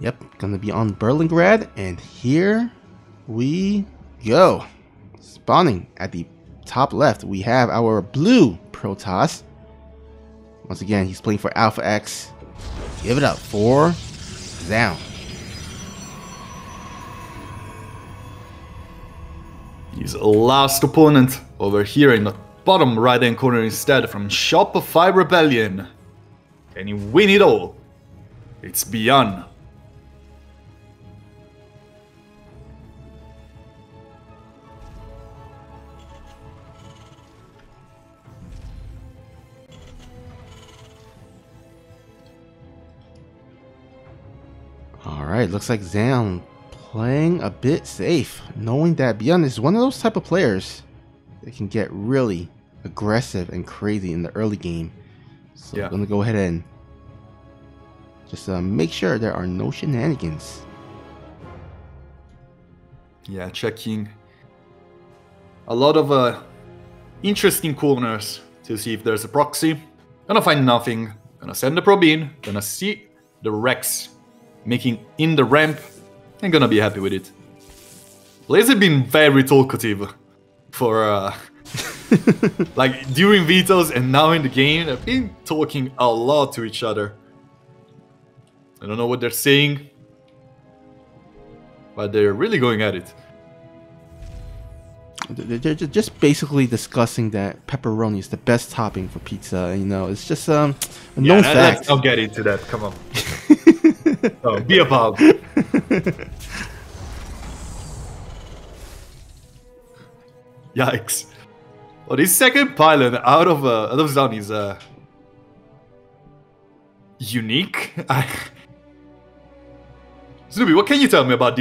Yep, gonna be on Berlingrad, and here we go. Spawning at the top left, we have our blue Protoss. Once again, he's playing for Alpha X. Give it up for Zoun. His last opponent over here in the bottom right hand corner instead from Shopify Rebellion. Can he win it all? It's Byun. Alright, looks like Zoun playing a bit safe, knowing that Byun is one of those type of players that can get really aggressive and crazy in the early game. So I'm gonna go ahead and just make sure there are no shenanigans. Yeah, checking a lot of interesting corners to see if there's a proxy. Gonna find nothing. Gonna send the probe in. Gonna see the Rex making in the ramp. And gonna be happy with it. Players have been very talkative for like during vetoes and now in the game. They've been talking a lot to each other. I don't know what they're saying, but they're really going at it. They're just basically discussing that pepperoni is the best topping for pizza. You know, it's just a known fact. I'll get into that. Come on. Oh, be a pub. Yikes! Well, this second pylon out of Zoun is unique. Snoopy, what can you tell me about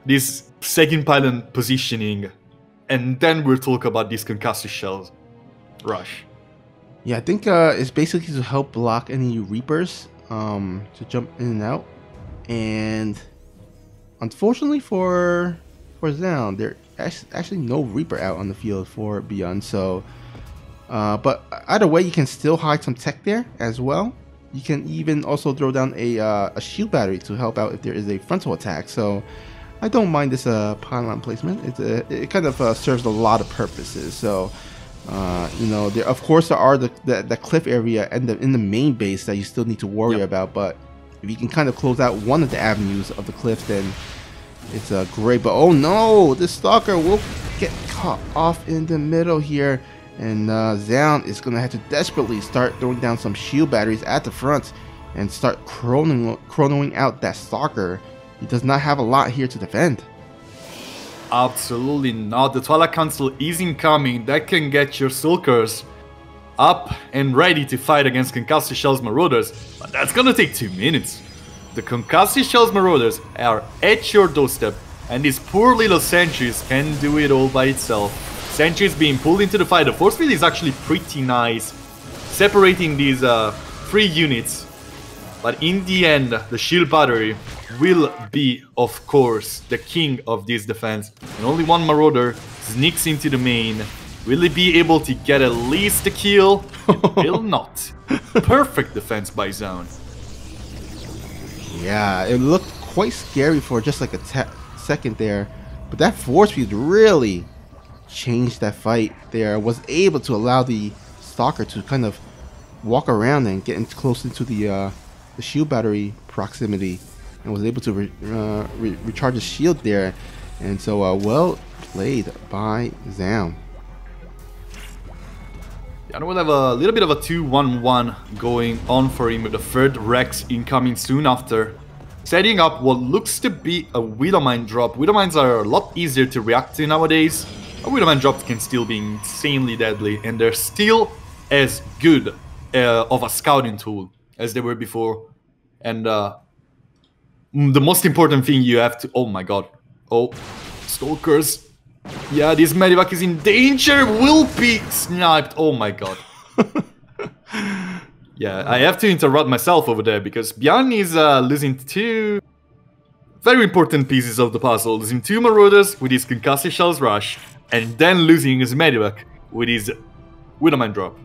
this second pylon positioning? And then we'll talk about these concussive shells rush. Yeah, I think it's basically to help block any Reapers to jump in and out. And unfortunately for Zoun, there actually no Reaper out on the field for Byun. So, but either way, you can still hide some tech there as well. You can even also throw down a shield battery to help out if there is a frontal attack. So I don't mind this pylon placement. It kind of serves a lot of purposes. So you know, there of course there are the cliff area and in the main base that you still need to worry about. But if you can kind of close out one of the avenues of the cliff, then it's great. But oh no, this Stalker will get caught off in the middle here. And Zoun is going to have to desperately start throwing down some shield batteries at the front and start chronoing out that Stalker. He does not have a lot here to defend. Absolutely not. The Twilight Council is incoming. That can get your Stalkers up and ready to fight against Concussive Shells Marauders. But that's going to take 2 minutes. The Concussive Shells Marauders are at your doorstep. And these poor little sentries can do it all by itself. Sentries being pulled into the fight. The force field is actually pretty nice, separating these 3 units. But in the end, the shield battery will be, of course, the king of this defense. And only one Marauder sneaks into the main. Will he be able to get at least a kill? It will not. Perfect defense by Zoun. Yeah, it looked quite scary for just like a second there. But that force field really changed that fight there. Was able to allow the Stalker to kind of walk around and get close into the shield battery proximity, and was able to recharge his shield there. And so well played by Zoun. Yeah, and we'll have a little bit of a 2-1-1 going on for him with the third Rex incoming soon after. Setting up what looks to be a Widowmine drop. Widowmines are a lot easier to react to nowadays. A Widowmine drop can still be insanely deadly, and they're still as good of a scouting tool as they were before. And the most important thing you have to... Oh my god. Oh, Stalkers. Yeah, this Medivac is in danger. Will be sniped. Oh my god. Yeah, I have to interrupt myself over there because Byun is losing 2 very important pieces of the puzzle. Losing 2 Marauders with his Concussive Shells Rush, and then losing his Medivac with his Widowmine drop.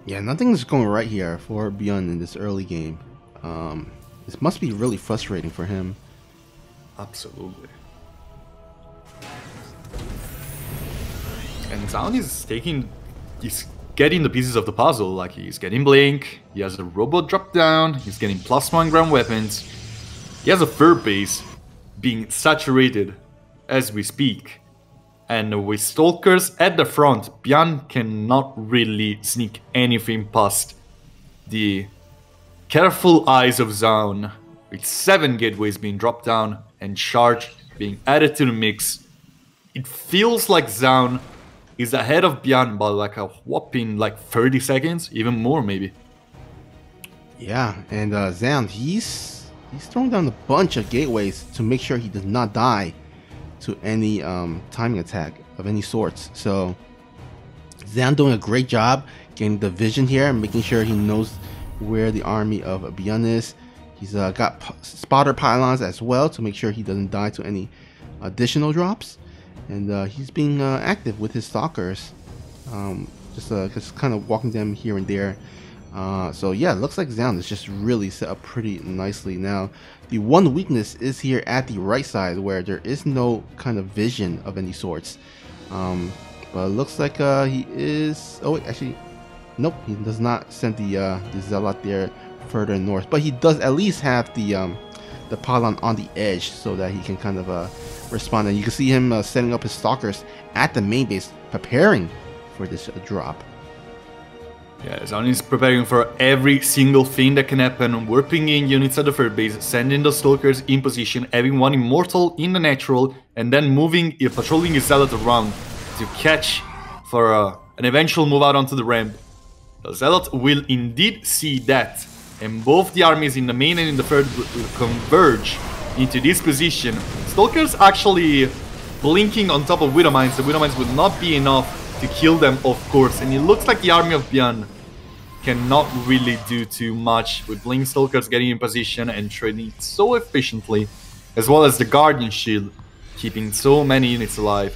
Yeah, nothing's going right here for Byun in this early game. This must be really frustrating for him. Absolutely. And Zoun is he's getting the pieces of the puzzle, like he's getting Blink, he has a robot drop down, he's getting +1 ground weapons, he has a third base being saturated as we speak. And with Stalkers at the front, Byun cannot really sneak anything past the careful eyes of Zoun, with 7 gateways being dropped down and charge being added to the mix. It feels like Zoun is ahead of Byun by like a whopping like 30 seconds, even more maybe. Yeah, and Zoun, he's throwing down a bunch of gateways to make sure he does not die to any timing attack of any sorts. So Zoun doing a great job getting the vision here and making sure he knows where the army of Byun is. He's got spotter pylons as well to make sure he doesn't die to any additional drops. And he's being active with his stalkers, just kind of walking them here and there. So yeah, it looks like Zoun is just really set up pretty nicely. Now, the one weakness is here at the right side where there is no kind of vision of any sorts. But it looks like he is... Oh wait, actually, nope, he does not send the Zealot there further north. But he does at least have the pylon on the edge so that he can kind of respond. And you can see him setting up his stalkers at the main base, preparing for this drop. Yeah, Zoun is preparing for every single thing that can happen, warping in units at the third base, sending the Stalkers in position, having one Immortal in the natural, and then patrolling his Zealot around to catch for an eventual move out onto the ramp. The Zealot will indeed see that, and both the armies in the main and in the third will converge into this position. Stalkers actually blinking on top of Widowmines. The Widowmines will not be enough to kill them, of course, and it looks like the army of Byun cannot really do too much with Blink Stalkers getting in position and trading so efficiently, as well as the Guardian Shield keeping so many units alive.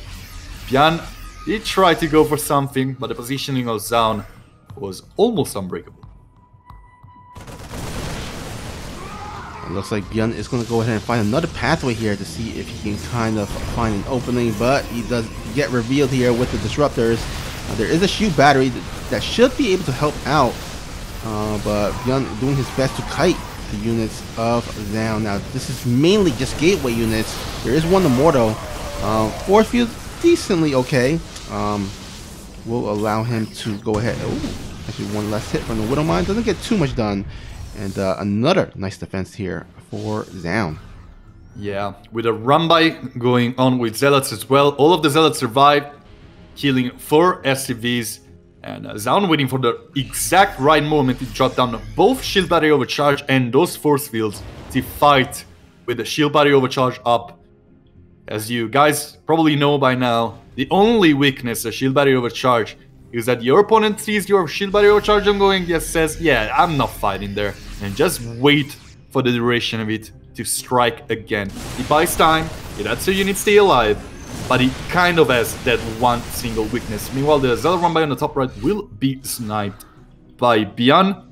Byun did try to go for something, but the positioning of Zoun was almost unbreakable. It looks like Byun is going to go ahead and find another pathway here to see if he can kind of find an opening, but he does get revealed here with the disruptors. There is a shield battery that should be able to help out, but Byun doing his best to kite the units of Zoun. Now this is mainly just gateway units. There is one Immortal. Force field decently okay. Will allow him to go ahead. Ooh, actually one last hit from the Widowmine. Doesn't get too much done. And another nice defense here for Zoun. Yeah, with a run-by going on with Zealots as well. All of the Zealots survive, killing 4 SCVs. And Zoun waiting for the exact right moment to drop down both Shield Battery Overcharge and those Force Fields to fight with the Shield Battery Overcharge up. As you guys probably know by now, the only weakness of Shield Battery Overcharge is that your opponent sees your Shield Battery Overcharge ongoing, just says, yeah, I'm not fighting there, and just wait for the duration of it to strike again. It buys time, it lets the unit stay alive, but it kind of has that one single weakness. Meanwhile, the Zealot run-by on the top right will be sniped by Byun.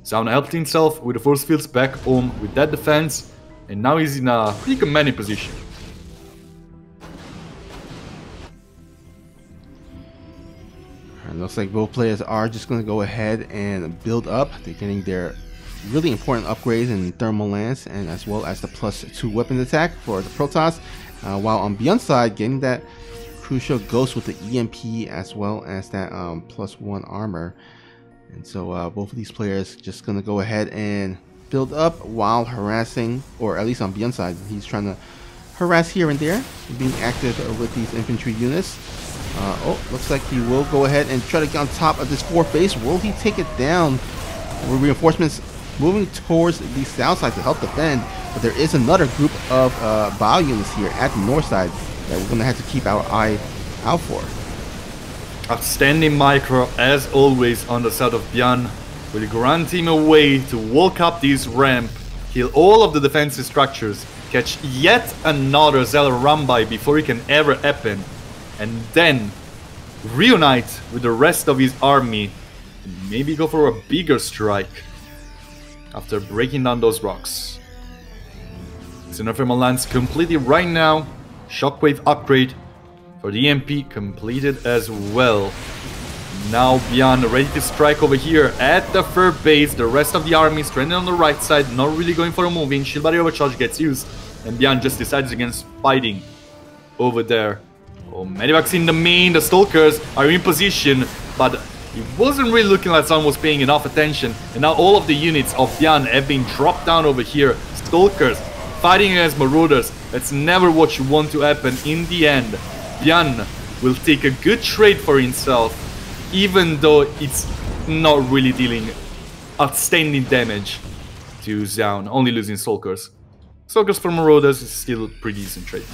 Zoun helped himself with the Force Fields back home with that defense, and now he's in a pretty commanding position. It looks like both players are just going to go ahead and build up. They're getting their really important upgrades in Thermal Lance and as well as the +2 weapon attack for the Protoss. While on Byun's side, getting that crucial Ghost with the EMP as well as that +1 armor. And so both of these players just going to go ahead and build up while harassing, or at least on Byun's side, he's trying to harass here and there, being active with these infantry units. Oh, looks like he will go ahead and try to get on top of this 4th base. Will he take it down? With reinforcements moving towards the south side to help defend, but there is another group of Bao units here at the north side that we're going to have to keep our eye out for. Outstanding micro, as always, on the side of Byun, will grant him a way to walk up this ramp, kill all of the defensive structures, catch yet another Zealot run-by before it can ever happen, and then reunite with the rest of his army and maybe go for a bigger strike. after breaking down those rocks. Xenothermal lands completed right now. Shockwave upgrade for the EMP completed as well. Now Byun ready to strike over here at the third base. The rest of the army stranded on the right side, not really going for a moving. Shield barrier overcharge gets used, and Byun just decides against fighting over there. Oh, Medivacs in the main, the Stalkers are in position, but it wasn't really looking like someone was paying enough attention. And now all of the units of Byun have been dropped down over here. Stalkers fighting against Marauders. That's never what you want to happen in the end. Byun will take a good trade for himself, even though it's not really dealing outstanding damage to Zoun, only losing Stalkers. Stalkers for Marauders is still a pretty decent trade.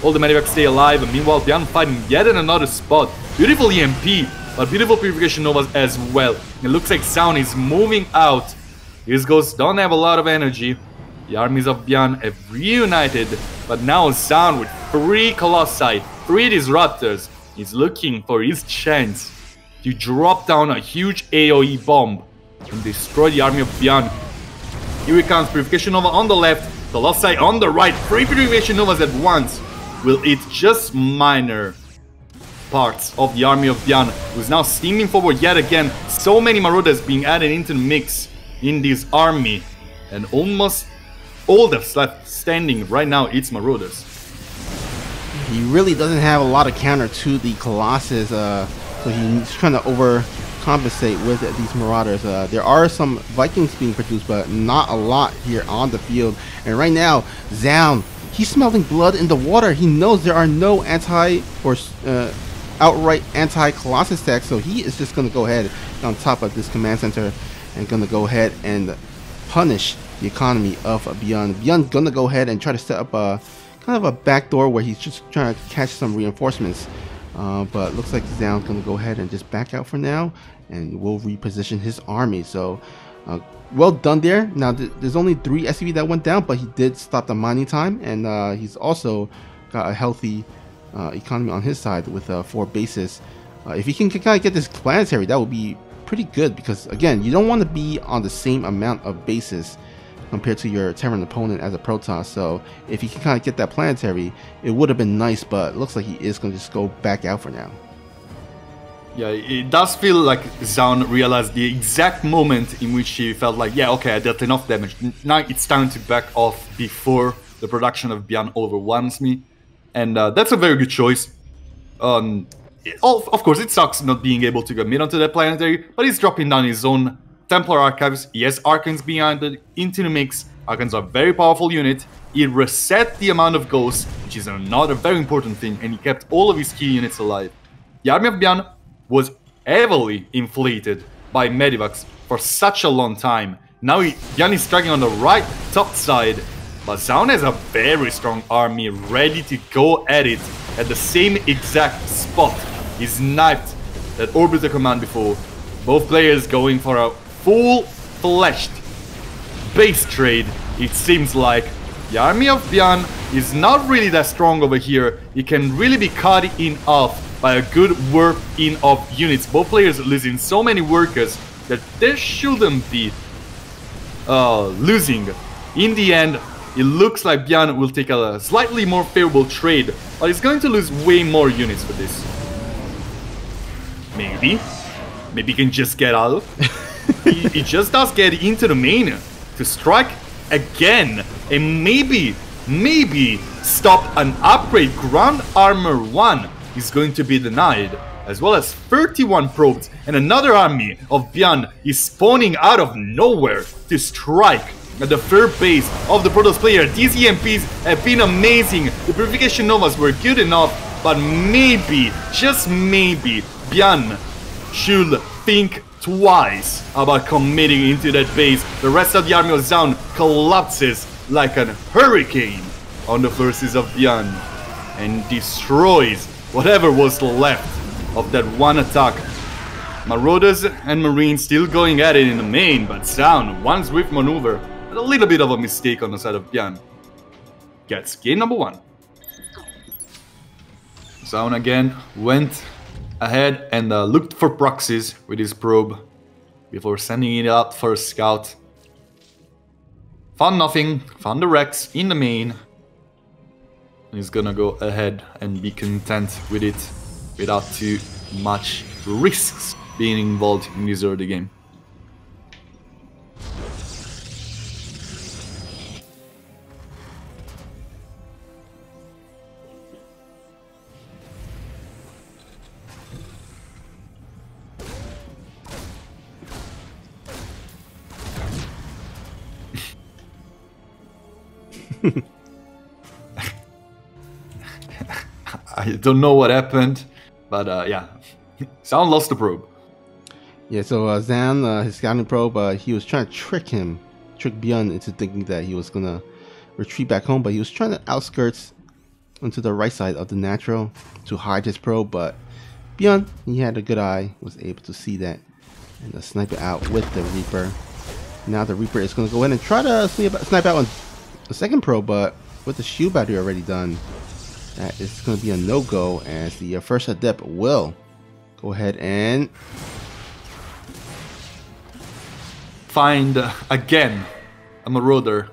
All the Medivacs stay alive, and meanwhile Byun fighting yet in another spot. Beautiful EMP, but beautiful Purification Novas as well. It looks like Zoun is moving out. His ghosts don't have a lot of energy. The armies of Byun have reunited, but now Zoun with 3 Colossi, 3 Disruptors, is looking for his chance to drop down a huge AoE bomb and destroy the army of Byun. Here it comes, Purification Nova on the left, Colossi on the right, 3 Purification Novas at once will hit just minor parts of the army of Byun, who's now steaming forward yet again. So many Marauders being added into the mix in this army, and almost all that's left standing right now, it's Marauders. He really doesn't have a lot of counter to the Colossus, so he's trying to overcompensate with these Marauders. There are some Vikings being produced, but not a lot here on the field. And right now, Zoun, he's smelling blood in the water. He knows there are no outright anti-Colossus attacks, so he is just going to go ahead on top of this command center and going to go ahead and punish the economy of Byun. Byun's going to go ahead and try to set up a kind of a backdoor where he's just trying to catch some reinforcements. But looks like Zoun's going to go ahead and just back out for now, and will reposition his army. So well done there. Now there's only 3 SCV that went down, but he did stop the mining time, and he's also got a healthy economy on his side with 4 bases. If he can kind of get this planetary, that would be pretty good, because again, you don't want to be on the same amount of bases compared to your Terran opponent as a Protoss. So if he can kind of get that planetary, it would have been nice, but it looks like he is going to just go back out for now. Yeah, it does feel like Zoun realized the exact moment in which he felt like, yeah, okay, I dealt enough damage. Now it's time to back off before the production of Byun overwhelms me. And that's a very good choice. Of course, it sucks not being able to commit onto that planetary, but he's dropping down his own Templar Archives. He has Archons behind it into the mix. Archons are a very powerful unit. He reset the amount of ghosts, which is another very important thing, and he kept all of his key units alive. The army of Byun was heavily inflated by Medivacs for such a long time. Now Byun is striking on the right top side, but Zoun has a very strong army ready to go at it at the same exact spot. He sniped that Orbiter command before. Both players going for a full-fledged base trade, it seems like. The army of Byun is not really that strong over here. It can really be cut in half by a good work in of units. Both players losing so many workers that they shouldn't be losing. In the end, it looks like Byun will take a slightly more favorable trade, but he's going to lose way more units for this. Maybe he can just get out. he just does get into the main to strike again, and maybe stop an upgrade. Ground Armor 1 is going to be denied, as well as 31 probes, and another army of Byun is spawning out of nowhere to strike at the third base of the Protoss player. These EMPs have been amazing. The Purification Novas were good enough, but maybe, just maybe, Byun should think twice about committing into that base. The rest of the army of Zoun collapses like a hurricane on the forces of Byun and destroys whatever was left of that one attack. Marauders and Marines still going at it in the main, but Zoun, one swift maneuver, and a little bit of a mistake on the side of Byun, gets game number 1. Zoun again went ahead and looked for proxies with his probe before sending it out for a scout. Found nothing. Found the Rex in the main. He's gonna go ahead and be content with it without too much risks being involved in this early game. I don't know what happened, but yeah, Zoun lost the probe. Yeah, so Zoun, his scouting probe, he was trying to trick Byun into thinking that he was gonna retreat back home, but he was trying to outskirts onto the right side of the natural to hide his probe, but Byun, he had a good eye, was able to see that and snipe it out with the Reaper. Now the Reaper is gonna go in and try to snipe out on the second probe, but with the shield battery already done, that is going to be a no-go, as the first adept will go ahead and find again a Marauder.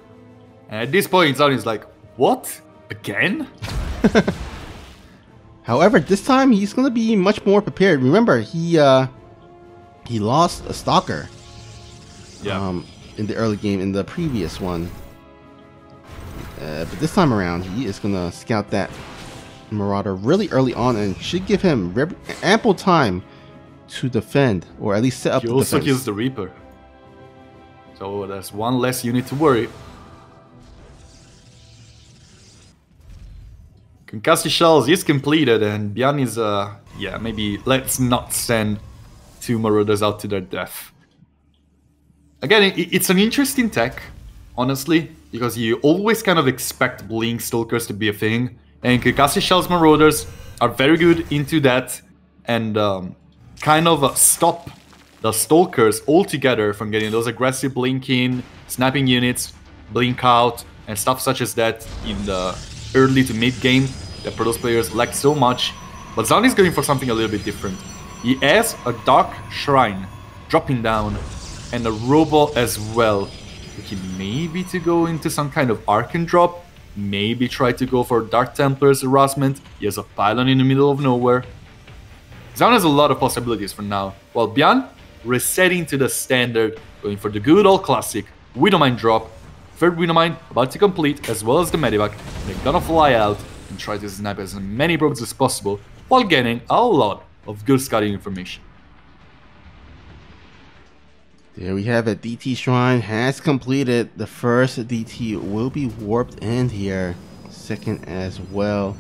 And at this point, Zoun is like, what? Again? However, this time he's going to be much more prepared. Remember, he lost a Stalker. Yeah. In the early game, in the previous one. But this time around, he is going to scout that Marauder really early on and should give him ample time to defend, or at least set up the defense. He also kills the Reaper. So there's one less unit to worry. Concussive Shells is completed, and Byun is, yeah, maybe let's not send 2 Marauders out to their death. Again, it's an interesting tech, honestly, because you always kind of expect Blink Stalkers to be a thing, and Concussive Shells Marauders are very good into that, and kind of stop the Stalkers altogether from getting those aggressive blinking, snapping units, blink out, and stuff such as that in the early to mid game that Protoss players lack so much. But Zoun is going for something a little bit different. He has a Dark Shrine dropping down, and a Robo as well. Looking maybe to go into some kind of Archon drop, maybe try to go for Dark Templar's harassment. He has a pylon in the middle of nowhere. Zoun has a lot of possibilities for now, while Byun resetting to the standard, going for the good old classic Widowmine drop. Third Widowmine about to complete, as well as the Medivac. They're gonna fly out and try to snap as many probes as possible, while getting a lot of good scouting information. There we have it. DT Shrine has completed. The first DT will be warped in here. Second as well.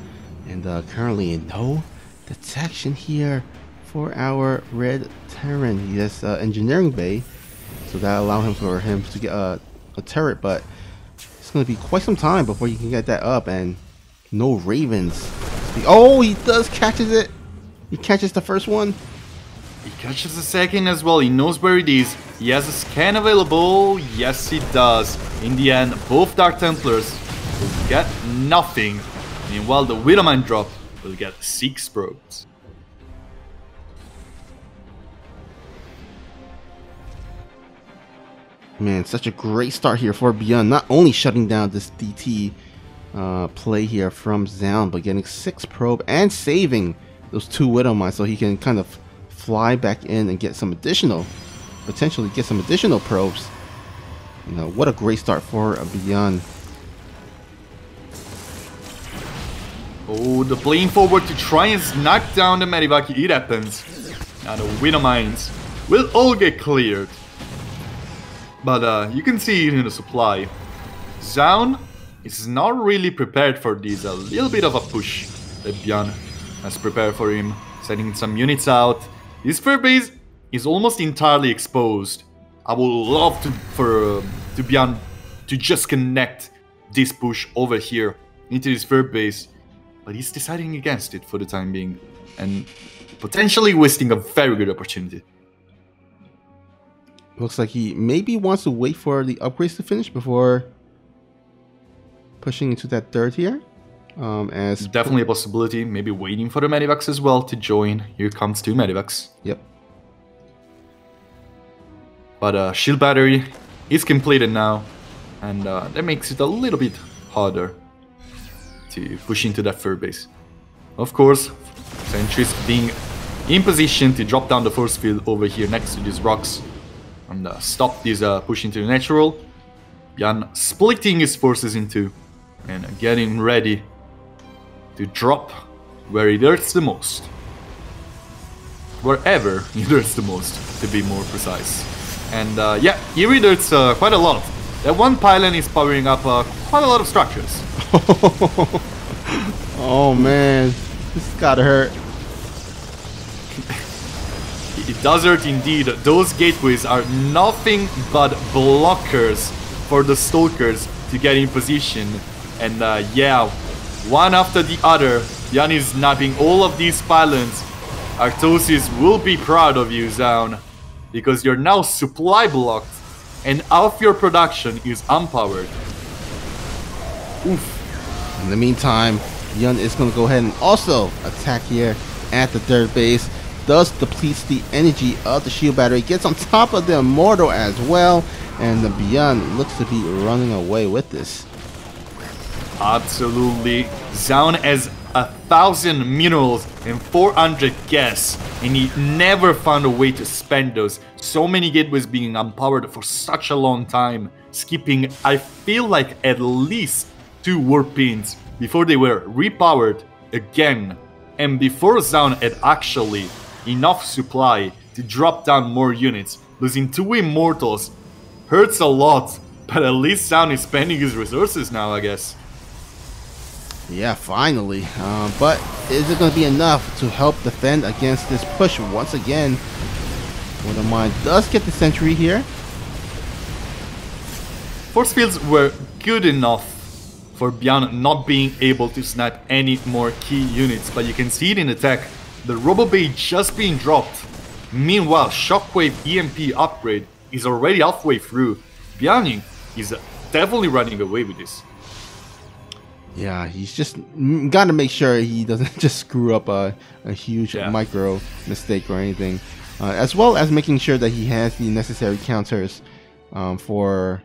And currently no detection here for our Red Terran. He has engineering bay, so that allow him to get a turret, but it's going to be quite some time before you can get that up, and no Ravens. Oh, he does catches it. He catches the first one. He catches the second as well. He knows where it is. He has a scan available. Yes, he does. In the end, both Dark Templars will get nothing. Meanwhile, the Widowmine drop will get 6 probes. Man, such a great start here for Byun. Not only shutting down this DT play here from Zoun, but getting 6 probe and saving those 2 Widowmines, so he can kind of fly back in and get some additional, potentially get some additional probes. You know, what a great start for Byun. Oh, the playing forward to try and knock down the Medivac. It happens. Now the Widowmines will all get cleared. But you can see it in the supply. Zoun is not really prepared for this. A little bit of a push that Byun has prepared for him. Sending some units out. His third base is almost entirely exposed. I would love for Byun to just connect this push over here into his third base. But he's deciding against it for the time being. And potentially wasting a very good opportunity. Looks like he maybe wants to wait for the upgrades to finish before pushing into that third tier. As definitely a possibility. Maybe waiting for the Medivacs as well to join. Here comes 2 Medivacs. Yep. But shield battery is completed now. and that makes it a little bit harder to push into that third base. Of course, sentries being in position to drop down the force field over here next to these rocks and stop this push into the natural. Byun splitting his forces in two and getting ready to drop where it hurts the most. Wherever it hurts the most, to be more precise. And yeah, here it hurts quite a lot. That one pylon is powering up quite a lot of structures. Oh man, this gotta hurt. It does hurt indeed. Those gateways are nothing but blockers for the Stalkers to get in position. And yeah, one after the other, Byun is snapping all of these pylons. Akontistes will be proud of you, Zoun, because you're now supply blocked and half your production is unpowered. Oof. In the meantime, Byun is going to go ahead and also attack here at the third base. Thus depletes the energy of the shield battery. Gets on top of the Immortal as well. And the Byun looks to be running away with this. Absolutely. Zoun has 1,000 minerals and 400 gas, and he never found a way to spend those. So many gateways being unpowered for such a long time, skipping, I feel like, at least 2 warp pins before they were repowered again. And before Zoun had actually enough supply to drop down more units, losing 2 Immortals hurts a lot, but at least Zoun is spending his resources now, I guess. Yeah, finally. But is it going to be enough to help defend against this push once again? Wondermind does get the sentry here. Force fields were good enough for Byun not being able to snap any more key units, but you can see it in the tech. The Robo Bay just being dropped. Meanwhile, Shockwave EMP upgrade is already halfway through. Byun is definitely running away with this. Yeah, he's just got to make sure he doesn't just screw up a huge micro mistake or anything. As well as making sure that he has the necessary counters for,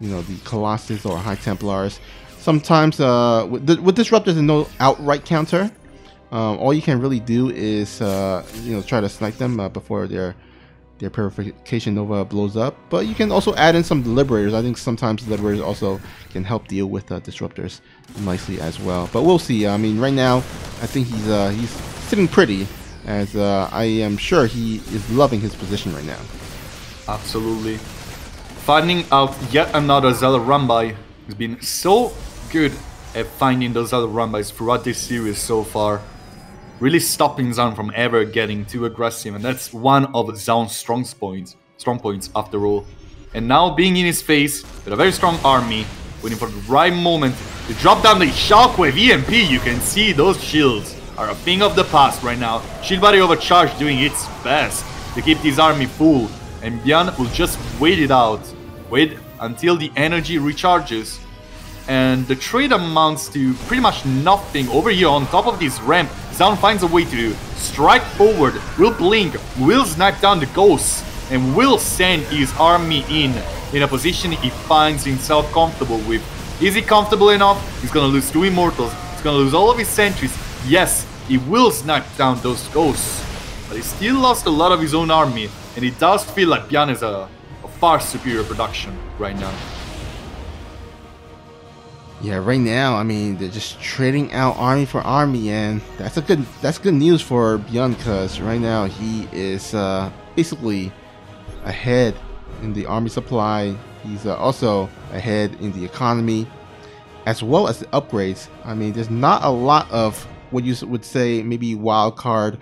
you know, the Colossus or High Templars. Sometimes with Disruptors, there's no outright counter. All you can really do is you know, try to snipe them before their Purification Nova blows up. But you can also add in some Liberators. I think sometimes Liberators also can help deal with Disruptors nicely as well. But we'll see. I mean, right now, I think he's sitting pretty, as I am sure he is loving his position right now. Absolutely. Finding out yet another Zealot run-by. He's been so good at finding those other run-bys throughout this series so far. Really stopping Zoun from ever getting too aggressive, and that's one of Zoun's strong points after all. And now being in his face with a very strong army, waiting for the right moment to drop down the Shockwave EMP. You can see those shields are a thing of the past right now. Shield Body Overcharge doing its best to keep this army full, and Byun will just wait it out. Wait until the energy recharges. And the trade amounts to pretty much nothing over here on top of this ramp. Zoun finds a way to strike forward, will blink, will snipe down the ghosts, and will send his army in a position he finds himself comfortable with. Is he comfortable enough? He's gonna lose 2 Immortals, he's gonna lose all of his sentries. Yes, he will snipe down those ghosts, but he still lost a lot of his own army, and it does feel like Byun is a far superior production right now. Yeah, right now, I mean, they're just trading out army for army, and that's good news for Byun, because right now he is basically ahead in the army supply. He's also ahead in the economy, as well as the upgrades. I mean, there's not a lot of what you would say maybe wild card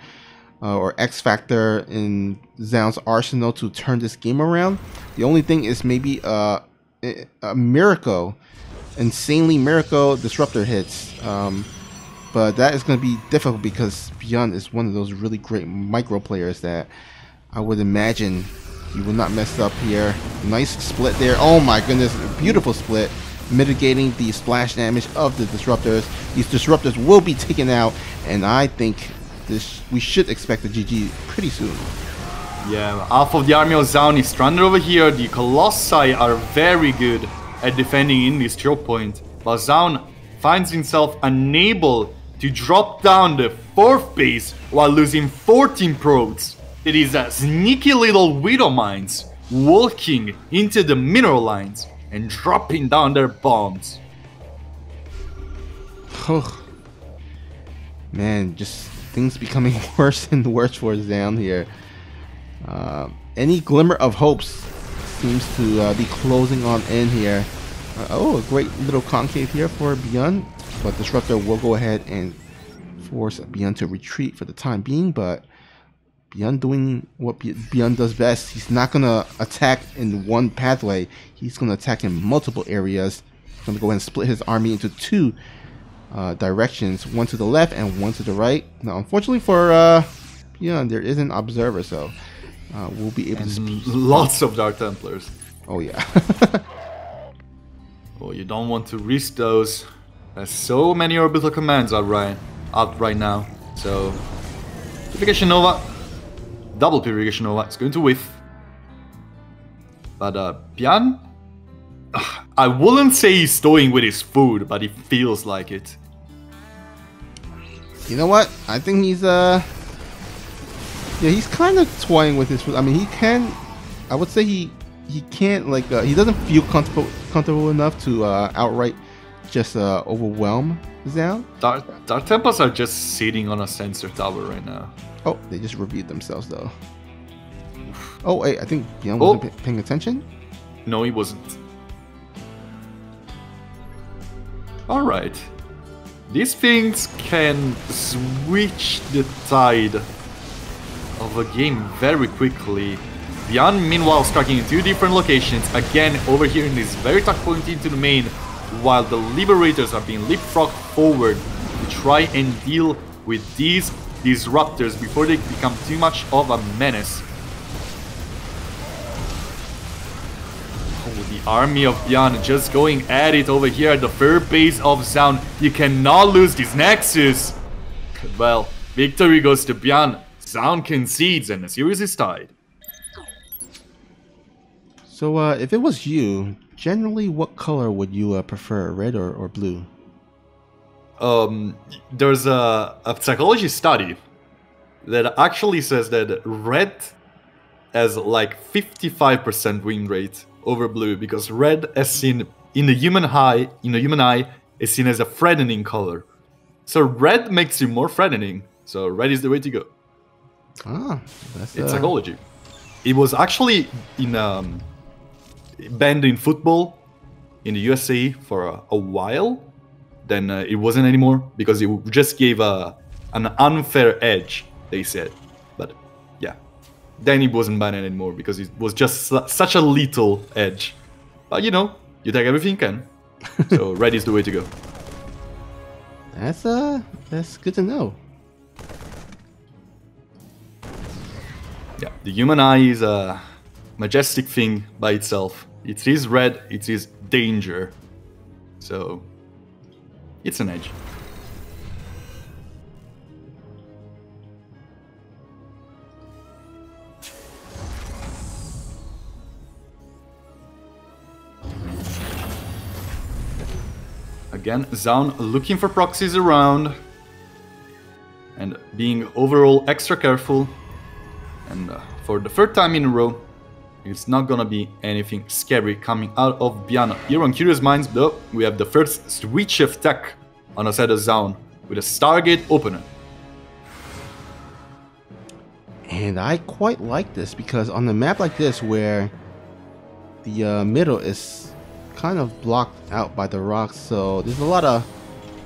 or X factor in Zoun's arsenal to turn this game around. The only thing is maybe a miracle. Insanely miracle disruptor hits, but that is going to be difficult because Byun is one of those really great micro players that I would imagine he will not mess up here. Nice split there. Oh my goodness, beautiful split, mitigating the splash damage of the disruptors. These disruptors will be taken out, and I think we should expect a GG pretty soon. Yeah, half of the army of Zoun is stranded over here. The Colossi are very good at defending in this choke point, but Zoun finds himself unable to drop down the 4th base while losing 14 probes. It is a sneaky little Widow Mines walking into the mineral lines and dropping down their bombs. Oh, man, just things becoming worse and worse for Zoun here. Any glimmer of hopes seems to be closing on in here. Oh, a great little concave here for Byun, but Disruptor will go ahead and force Byun to retreat for the time being, but Byun doing what Byun does best. He's not going to attack in one pathway. He's going to attack in multiple areas. He's going to go ahead and split his army into 2 directions, one to the left and one to the right. Now, unfortunately for Byun, there is an observer, so we'll be able to speak. Lots of Dark Templars. Oh, yeah. Well, you don't want to risk those. There's so many orbital commands out right now. So, Purification Nova, double Purification Nova, it's going to whiff. But Byun, I wouldn't say he's toying with his food, but it feels like it. You know what? I think he's yeah, he's kind of toying with his food. I mean, he can. I would say he can't, like, he doesn't feel comfortable enough to outright just overwhelm Zoun. Dark Templars are just sitting on a sensor tower right now. Oh, they just revealed themselves though. Oh, wait, I think Byun wasn't paying attention. No, he wasn't. Alright. These things can switch the tide of a game very quickly. Byun, meanwhile, striking in 2 different locations, again over here in this very tuck point into the main, while the Liberators are being leapfrogged forward to try and deal with these disruptors before they become too much of a menace. Oh, the army of Byun just going at it over here at the 3rd base of Zoun. You cannot lose this Nexus. Well, victory goes to Byun. Zoun concedes and the series is tied. So, if it was you, generally what color would you prefer, red or blue? There's a psychology study that actually says that red has like 55% win rate over blue, because red, as seen in the human eye, is seen as a threatening color. So red makes you more threatening. So red is the way to go. Ah, it's psychology. It was actually banned in football in the USA for a while. Then it wasn't anymore because it just gave an unfair edge, they said. But yeah, then it wasn't banned anymore because it was just such a little edge. But you know, you take everything you can. So red is the way to go. That's good to know. Yeah, the human eye is a majestic thing by itself. It is red, it is danger. So it's an edge. Again, Zoun looking for proxies around and being overall extra careful. And for the 3rd time in a row, it's not gonna be anything scary coming out of Byun. Here on Curious Minds, though, we have the first switch of tech on the side of Zoun with a Stargate opener. And I quite like this because on a map like this where the middle is kind of blocked out by the rocks, so there's a lot of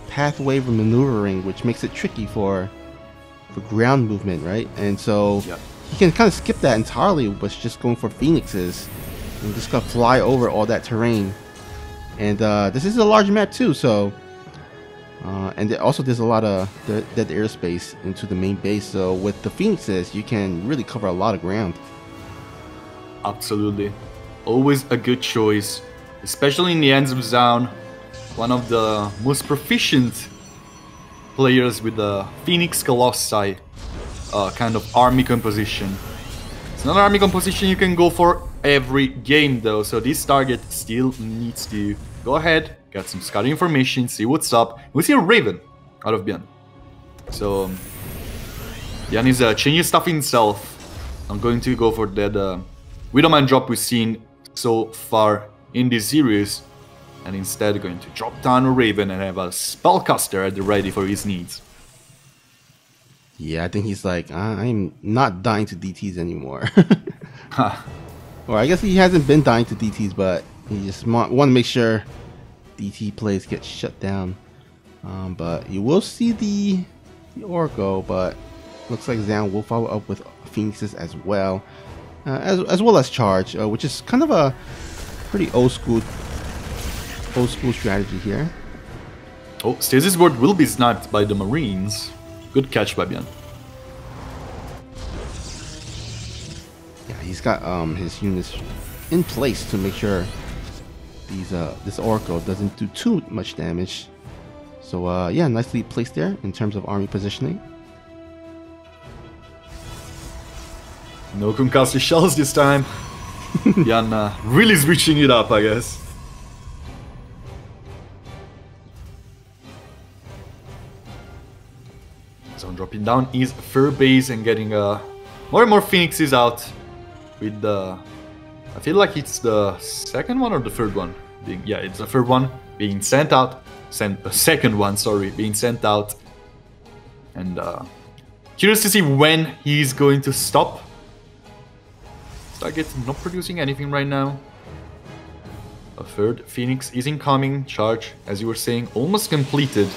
pathway maneuvering, which makes it tricky for ground movement, right? And so he can kind of skip that entirely, but just going for Phoenixes and just gonna fly over all that terrain. And this is a large map too, so and also there's a lot of dead airspace into the main base, so with the Phoenixes you can really cover a lot of ground. Absolutely, always a good choice, especially in the hands of Zoun, one of the most proficient players with the Phoenix Colossi kind of army composition. It's not an army composition you can go for every game though, so this target still needs to go ahead, get some scouting information, see what's up. We see a Raven out of Byun. So Byun is changing stuff himself. I'm going to go for that Widowman drop we've seen so far in this series, and instead going to drop down a Raven and have a Spellcaster at the ready for his needs. Yeah, I think he's like, I'm not dying to DTs anymore. Or I guess he hasn't been dying to DTs, but he just want to make sure DT plays get shut down. But you will see the Oracle, but looks like Zoun will follow up with Phoenixes as well. As well as Charge, which is kind of a pretty old school strategy here. Oh, Stasis Ward will be sniped by the Marines. Good catch by Byun. Yeah, he's got his units in place to make sure this Oracle doesn't do too much damage. So yeah, nicely placed there in terms of army positioning. No concussive shells this time. Byun really switching it up, I guess. So dropping down his fur base and getting more and more Phoenixes out with the... I feel like it's the second one or the third one. Yeah, it's the third one being sent out. Second one, sorry, being sent out. And curious to see when he's going to stop. Stargate's not producing anything right now. A third Phoenix is incoming. Charge, as you were saying, almost completed.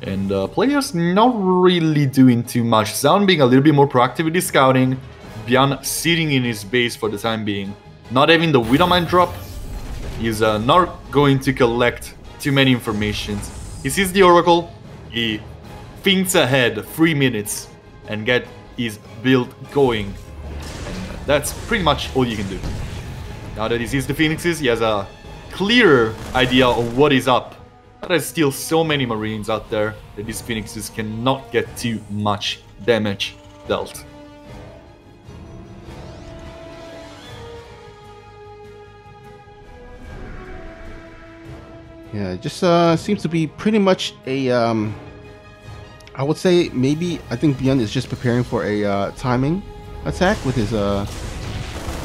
And players not really doing too much. Zoun being a little bit more proactive with his scouting. Byun sitting in his base for the time being. Not having the Widowman drop. He's not going to collect too many informations. He sees the Oracle. He thinks ahead 3 minutes and get his build going. And that's pretty much all you can do. Now that he sees the Phoenixes, he has a clearer idea of what is up. But there's still so many Marines out there that these Phoenixes cannot get too much damage dealt. Yeah, it just seems to be pretty much a I would say maybe I think Byun is just preparing for a timing attack with his I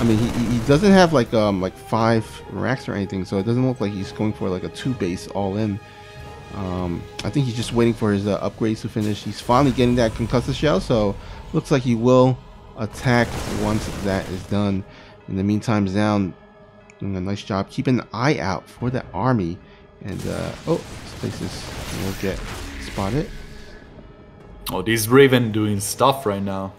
mean he doesn't have like 5 racks or anything, so it doesn't look like he's going for like a 2 base all in. I think he's just waiting for his upgrades to finish. He's finally getting that concussive shell, so looks like he will attack once that is done. In the meantime, Zoun doing a nice job keeping an eye out for that army. And oh, Spaces will get spotted. Oh, this Raven doing stuff right now.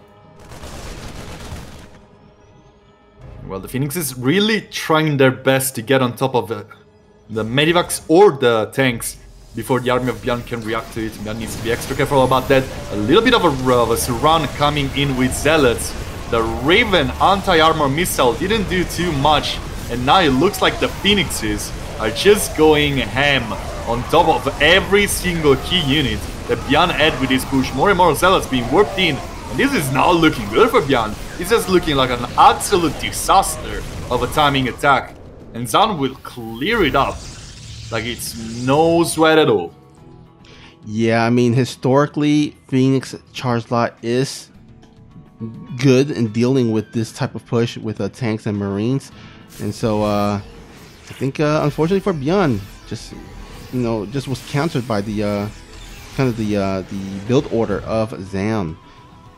Well, the Phoenix is really trying their best to get on top of the Medivacs or the tanks before the army of Byun can react to it. Byun needs to be extra careful about that. A little bit of a surround coming in with Zealots. The Raven anti-armor missile didn't do too much, and now it looks like the Phoenixes are just going ham on top of every single key unit that Byun had with his push. More and more Zealots being warped in, and this is now looking good for Byun. This is looking like an absolute disaster of a timing attack, and Zoun will clear it up like it's no sweat at all. Yeah, I mean, historically, Phoenix charge lot is good in dealing with this type of push with tanks and Marines, and so I think unfortunately for Byun, just just was countered by the kind of the build order of Zoun,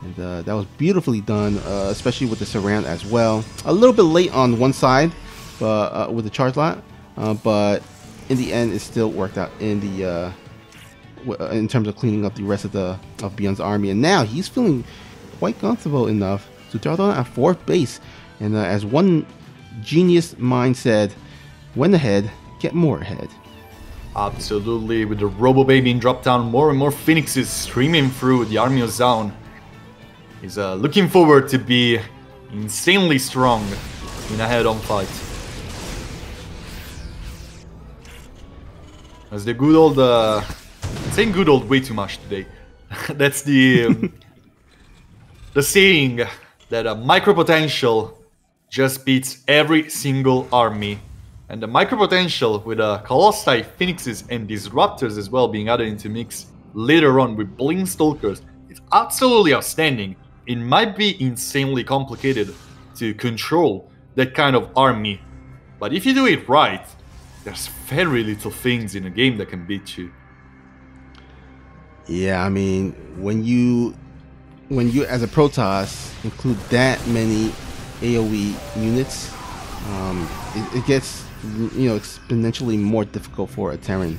and that was beautifully done, especially with the surround as well. A little bit late on one side, but with the charge lot, but in the end, it still worked out in the in terms of cleaning up the rest of Byun's army, and now he's feeling quite comfortable enough to throw down at 4th base. And as one genius mind said, "When ahead, get more ahead." Absolutely, with the Robo-Bay being dropped down, more and more Phoenixes streaming through the army of Zoun. He's looking forward to be insanely strong in a head-on fight. As the good old, I'm saying good old way too much today. That's the the saying that a micro potential just beats every single army. And the micro potential with Colossi, Phoenixes, and Disruptors as well being added into mix later on with Blink Stalkers is absolutely outstanding. It might be insanely complicated to control that kind of army, but if you do it right, there's very little things in a game that can beat you. Yeah, I mean, when you as a Protoss include that many AoE units, it gets, you know, exponentially more difficult for a Terran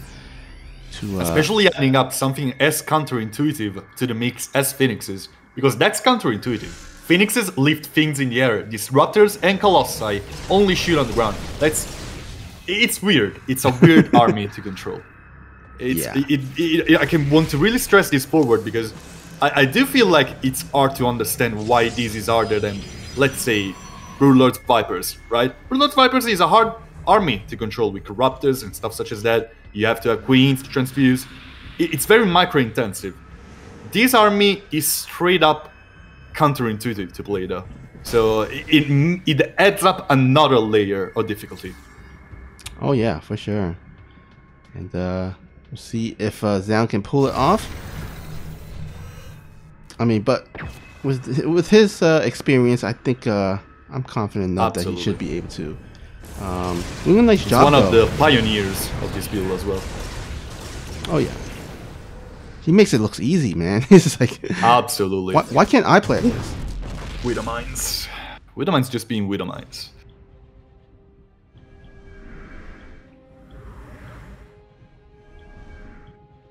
to especially adding up something as counterintuitive to the mix as Phoenixes, because that's counterintuitive. Phoenixes lift things in the air, Disruptors and Colossi only shoot on the ground. It's weird. It's a weird army to control. I can want to really stress this forward because I do feel like it's hard to understand why this is harder than, let's say, Brawler's Vipers, right? Brawler's Vipers is a hard army to control with Corruptors and stuff such as that. You have to have Queens to transfuse. It's very micro-intensive. This army is straight up counterintuitive to play though. So it adds up another layer of difficulty. Oh yeah, for sure. And we'll see if Zoun can pull it off. I mean, but with his experience, I think I'm confident enough that he should be able to. Doing a nice job. One of the pioneers of this build as well. Oh yeah. He makes it look easy, man. He's just like, absolutely. Why can't I play this? Widow Mines. Widow Mines just being Widow Mines.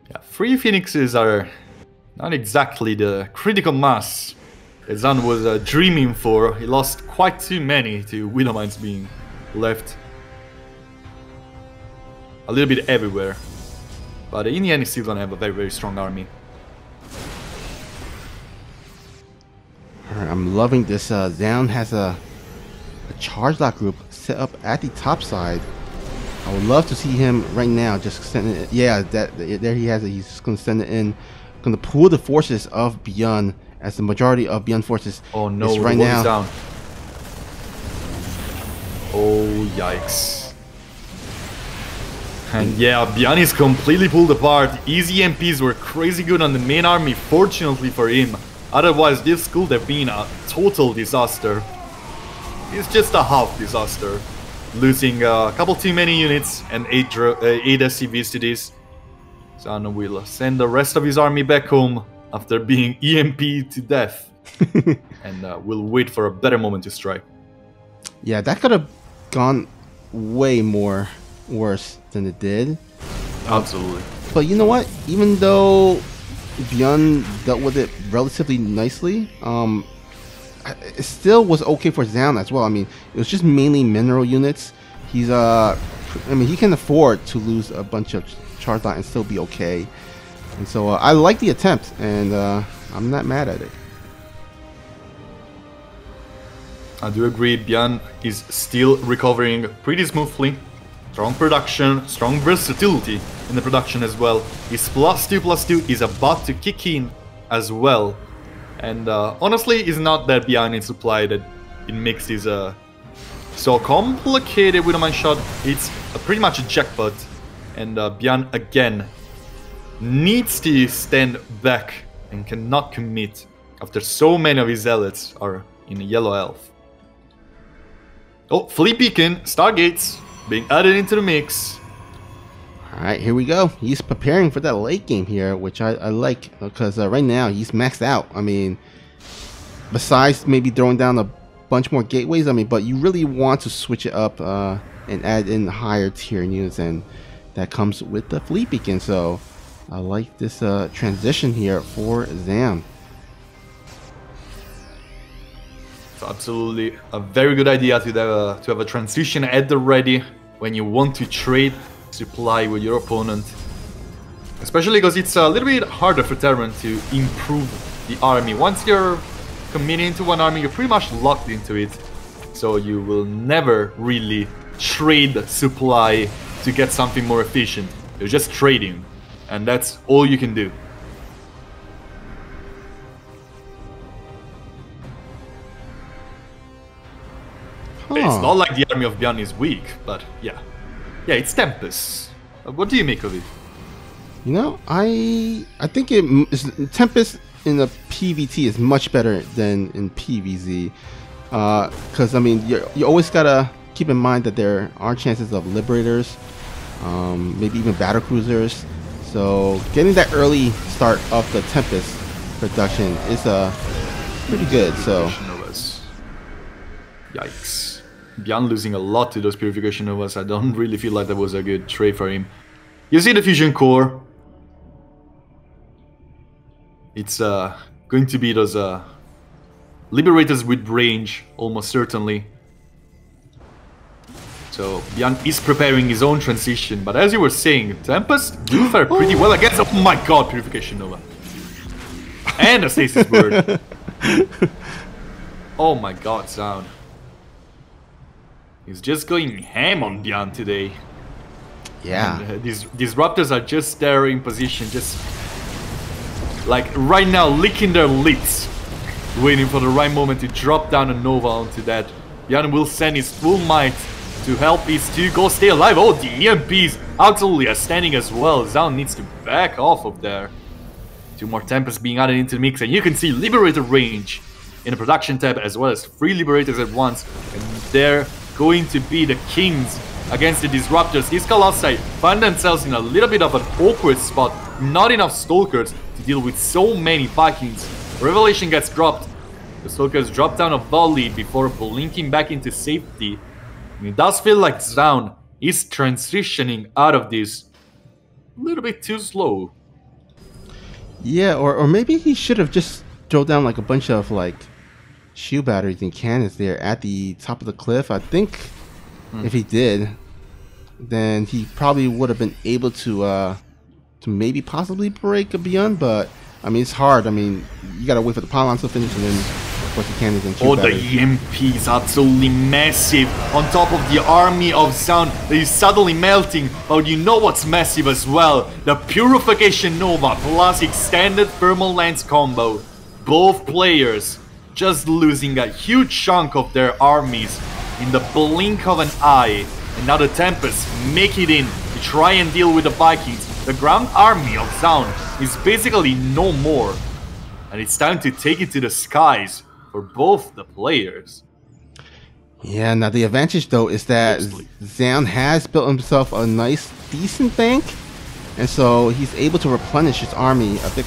Yeah, 3 Phoenixes are not exactly the critical mass that Zoun was dreaming for. He lost quite too many to Widow Mines being left a little bit everywhere. But in the end, he's still gonna have a very, very strong army. Alright, I'm loving this. Zoun has a charge lock group set up at the top side. I would love to see him right now just send it. Yeah, there he has it. He's just gonna send it in. Gonna pull the forces of Byun, as the majority of Byun forces is right now. Down. Oh yikes! And yeah, Byun is completely pulled apart. Easy MPs were crazy good on the main army, fortunately for him. Otherwise, this could have been a total disaster. It's just a half disaster. Losing a couple too many units and 8 SCVs to this. Zoun will send the rest of his army back home after being EMP'd to death. And we'll wait for a better moment to strike. Yeah, that could have gone way more worse than it did. Absolutely. But you know what? Even though Byun dealt with it relatively nicely, it still was okay for Zoun as well. I mean, it was just mainly mineral units. He's I mean, he can afford to lose a bunch of charge line and still be okay. And so I like the attempt, and I'm not mad at it. I do agree. Byun is still recovering pretty smoothly. Strong production, strong versatility in the production as well. His +2/+2 is about to kick in as well. And honestly, it's not that Byun in supply that it makes this so complicated with a mine shot. It's pretty much a jackpot. And Byun again needs to stand back and cannot commit after so many of his zealots are in a yellow elf. Oh, Fleet Beacon, Stargates being added into the mix. Alright, here we go. He's preparing for that late game here, which I like, because right now he's maxed out. I mean, besides maybe throwing down a bunch more gateways, I mean, but you really want to switch it up and add in higher tier units, and that comes with the Fleet Beacon. So I like this transition here for Zoun. It's absolutely a very good idea to have a transition at the ready when you want to trade supply with your opponent. Especially because it's a little bit harder for Terran to improve the army. Once you're committing into one army, you're pretty much locked into it. So you will never really trade supply to get something more efficient. You're just trading, and that's all you can do. it's not like the army of Byun is weak, but yeah. Yeah, it's Tempest. What do you make of it? You know, I think Tempest in the PvT is much better than in PvZ. Because, I mean, you always gotta keep in mind that there are chances of Liberators, maybe even Battle Cruisers. So getting that early start of the Tempest production is pretty good. So yikes. Byun losing a lot to those Purification Novas. I don't really feel like that was a good trade for him. You see the Fusion Core. It's going to be those Liberators with range, almost certainly. So Byun is preparing his own transition, but as you were saying, Tempest do fare pretty well against. Oh my god, Purification Nova. And a Stasis Bird. Oh my god, Zoun. He's just going ham on Byun today. Yeah. And, these Disruptors are just there in position, just like right now licking their lips, waiting for the right moment to drop down a Nova onto that. Byun will send his full might to help his two go stay alive. Oh, the EMPs absolutely are standing as well. Zoun needs to back off of there. Two more Tempests being added into the mix, and you can see Liberator range in the production tab, as well as 3 Liberators at once. And they're going to be the kings against the Disruptors. These Colossi find themselves in a little bit of an awkward spot. Not enough Stalkers to deal with so many Vikings. Revelation gets dropped. The Stalkers drop down a volley before blinking back into safety. And it does feel like Zoun is transitioning out of this a little bit too slow. Yeah, or maybe he should have just thrown down like a bunch of like shield batteries and cannons there at the top of the cliff. I think if he did, then he probably would have been able to maybe possibly break a Byun, but I mean it's hard. I mean you gotta wait for the pylons to finish and then of course the cannons and shield batteries. The EMP is absolutely massive on top of the army of Zoun that is suddenly melting. But you know what's massive as well? The Purification Nova plus Extended Thermal Lance combo. Both players just losing a huge chunk of their armies in the blink of an eye. And now the Tempests make it in to try and deal with the Vikings. The ground army of Zoun is basically no more. And it's time to take it to the skies for both the players. Yeah, now the advantage though is that Zoun has built himself a nice, decent bank. And so he's able to replenish his army a bit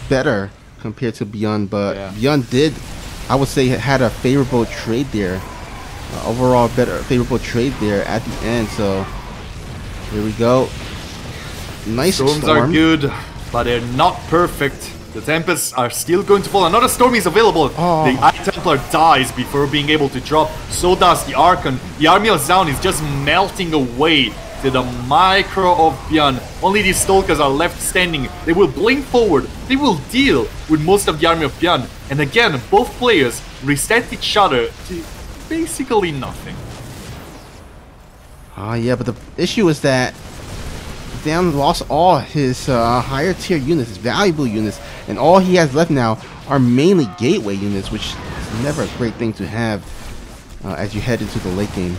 better compared to Byun. But Byun did, I would say, had a favorable trade there. Overall favorable trade there at the end. So here we go. Nice Storms storm. are good, but they're not perfect. The Tempests are still going to fall. Another Storm is available. The Eye Templar dies before being able to drop. So does the Archon. The army of Zoun is just melting away to the micro of Byun. Only these Stalkers are left standing. They will blink forward. They will deal with most of the army of Byun. And again, both players reset each other to basically nothing. Yeah, but the issue is that Zoun lost all his higher tier units, his valuable units, and all he has left now are mainly gateway units, which is never a great thing to have as you head into the late game.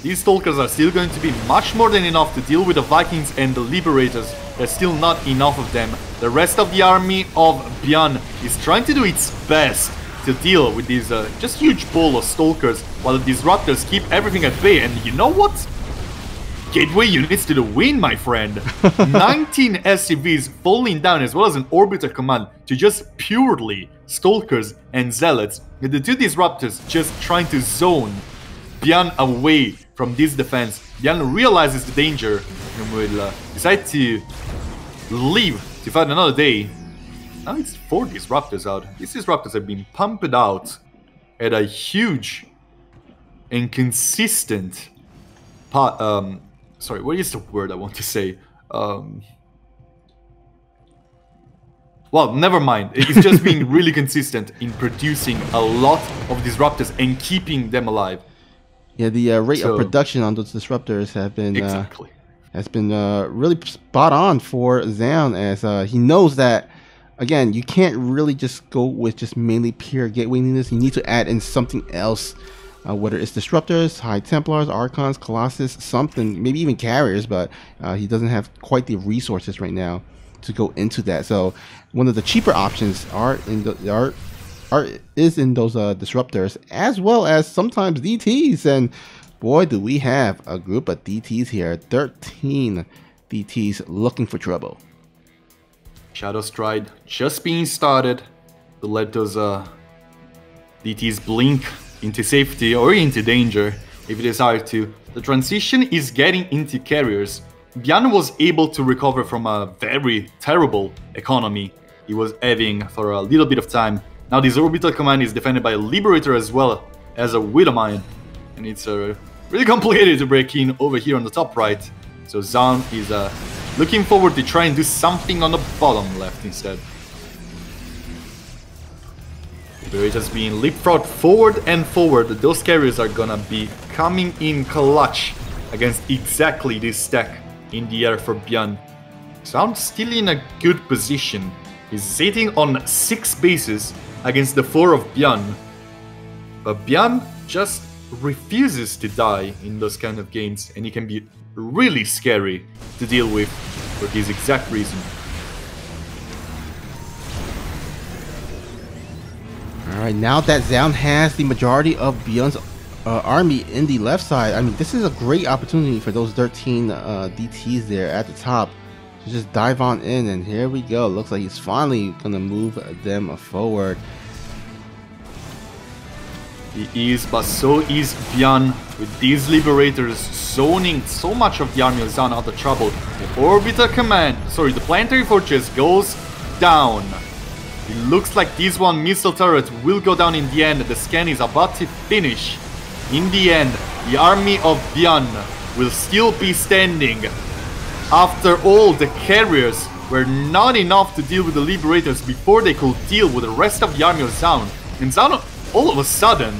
These Stalkers are still going to be much more than enough to deal with the Vikings and the Liberators. There's still not enough of them. The rest of the army of Byun is trying to do its best to deal with these just huge ball of Stalkers, while the Disruptors keep everything at bay. And you know what? Gateway units to the win, my friend. 19 SCVs falling down, as well as an Orbiter command to just purely Stalkers and Zealots. With the two Disruptors just trying to zone Byun away from this defense. Byun realizes the danger and will decide to leave to fight another day. Now it's 4 Disruptors out. These Disruptors have been pumped out at a huge and consistent sorry, what is the word I want to say? Well, never mind. It's just being really consistent in producing a lot of Disruptors and keeping them alive. Yeah, the rate of production on those Disruptors have been has been really spot on for Zoun, as he knows that, again, you can't really just go with just mainly pure gateway units. You need to add in something else whether it's Disruptors, High Templars, Archons, Colossus, something, maybe even Carriers, but he doesn't have quite the resources right now to go into that. So one of the cheaper options is in those Disruptors, as well as sometimes DTs. And boy, do we have a group of DTs here. 13 DTs looking for trouble. Shadow Stride just being started to let those DTs blink into safety or into danger if it desired to. The transition is getting into carriers. Byun was able to recover from a very terrible economy he was having for a little bit of time. Now this orbital command is defended by a Liberator as well as a Widowmine, and it's really complicated to break in over here on the top right. So Zoun is looking forward to try and do something on the bottom left instead. Liberators being leapfrogged forward and forward. Those carriers are gonna be coming in clutch against exactly this stack in the air for Byun. Zoun still in a good position. He's sitting on 6 bases against the 4 of Byun. But Byun just refuses to die in those kind of games, and he can be really scary to deal with for this exact reason. Alright, now that Zoun has the majority of Byun's army in the left side, I mean, this is a great opportunity for those 13 DTs there at the top to just dive on in, and here we go. Looks like he's finally gonna move them forward. He is, but so is Byun, with these Liberators zoning so much of the army of Zoun out of trouble. The Orbital Command, the Planetary Fortress goes down. It looks like this one missile turret will go down in the end. The scan is about to finish. In the end, the army of Byun will still be standing. After all, the carriers were not enough to deal with the Liberators before they could deal with the rest of the army of Zoun. And Zoun, all of a sudden,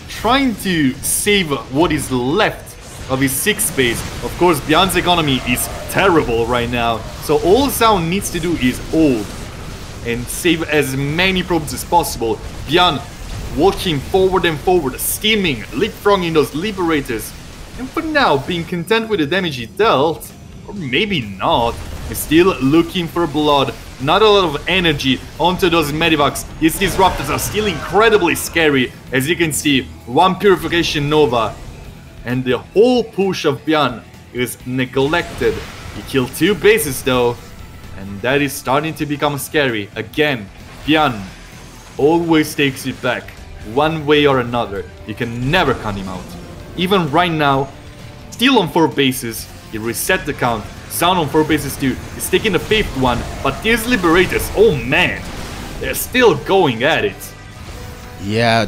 trying to save what is left of his 6th base. Of course, Byun's economy is terrible right now, so all Zoun needs to do is hold and save as many probes as possible. Byun walking forward and forward, steaming, leapfrogging those Liberators, and for now being content with the damage he dealt, or maybe not. He's still looking for blood, not a lot of energy onto those Medivacs. These Disruptors are still incredibly scary, as you can see, 1 Purification Nova, and the whole push of Byun is neglected. He killed 2 bases though, and that is starting to become scary. Again, Byun always takes it back, one way or another. You can never count him out. Even right now, still on 4 bases, he reset the count. Zoun on 4 bases too. He's taking the 5th one, but these Liberators, oh man, they're still going at it. Yeah,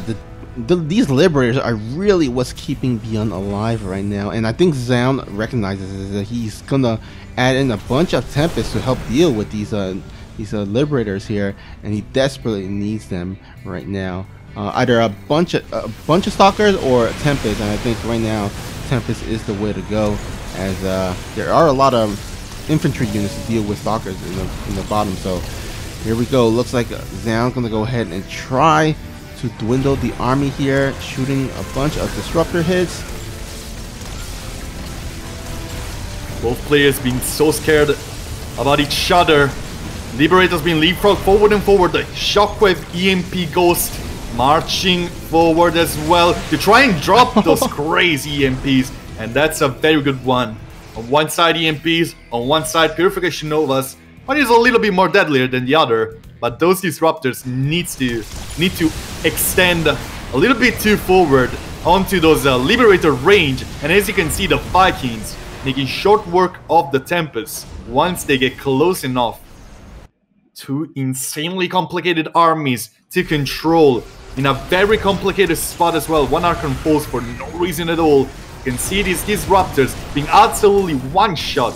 these Liberators are really what's keeping Byun alive right now, and I think Zoun recognizes that he's gonna add in a bunch of Tempests to help deal with these Liberators here, and he desperately needs them right now. Either a bunch of Stalkers or Tempest, and I think right now Tempest is the way to go, as there are a lot of infantry units to deal with Stalkers in the bottom. So here we go. Looks like Zoun's gonna go ahead and try to dwindle the army here, shooting a bunch of Disruptor hits. Both players being so scared about each other. Liberators being leapfrogged forward and forward. The Shockwave EMP Ghost marching forward as well to try and drop those crazy EMPs, and that's a very good one. On one side EMPs, on one side Purification Novas. One is a little bit more deadlier than the other, but those Disruptors need to extend a little bit too forward onto those Liberator range, and as you can see, the Vikings making short work of the Tempests once they get close enough. 2 insanely complicated armies to control in a very complicated spot as well. 1 Archon falls for no reason at all. You can see these Disruptors being absolutely one-shot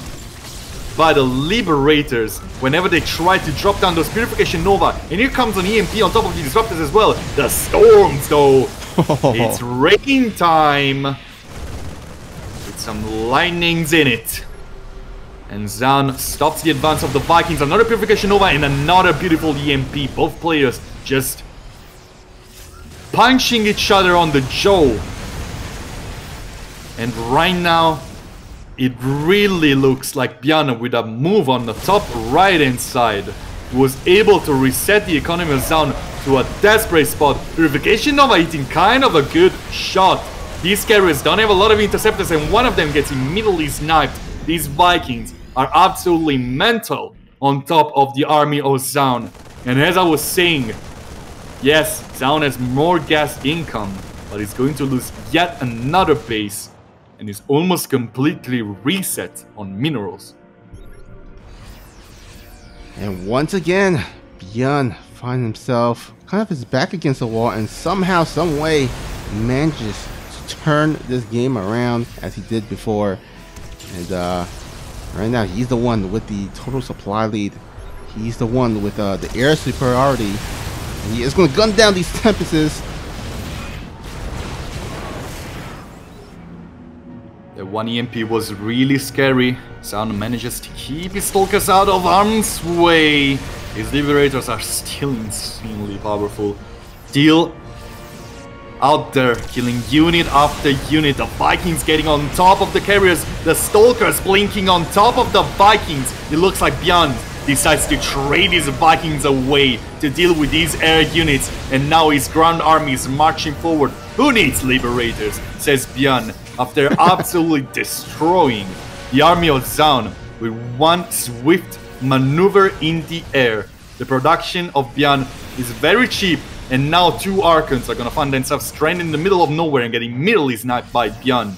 by the Liberators whenever they try to drop down those Purification Nova. And here comes an EMP on top of the Disruptors as well. The Storms though. It's rain time with some lightnings in it. And Zoun stops the advance of the Vikings. Another Purification Nova and another beautiful EMP. Both players just punching each other on the jaw. And right now, it really looks like Byun, with a move on the top right hand side, was able to reset the economy of Zoun to a desperate spot. Purification Nova hitting kind of a good shot. These carriers don't have a lot of interceptors, and one of them gets immediately sniped. These Vikings are absolutely mental on top of the army of Zoun. And as I was saying, yes, Zoun has more gas income, but he's going to lose yet another base, and is almost completely reset on minerals. And once again, Byun finds himself kind of his back against the wall, and somehow, some way, manages to turn this game around as he did before. And right now, he's the one with the total supply lead. He's the one with the air superiority. And he is going to gun down these Tempests. The one EMP was really scary. Zoun manages to keep his Stalkers out of harm's way. His Liberators are still insanely powerful. Still out there, killing unit after unit. The Vikings getting on top of the carriers. The Stalkers blinking on top of the Vikings. It looks like Byun decides to trade his Vikings away to deal with these air units. And now his ground army is marching forward. Who needs Liberators? Says Byun, after absolutely destroying the army of Zoun with one swift maneuver in the air. The production of Byun is very cheap, and now two Archons are gonna find themselves stranded in the middle of nowhere and getting immediately sniped by Byun.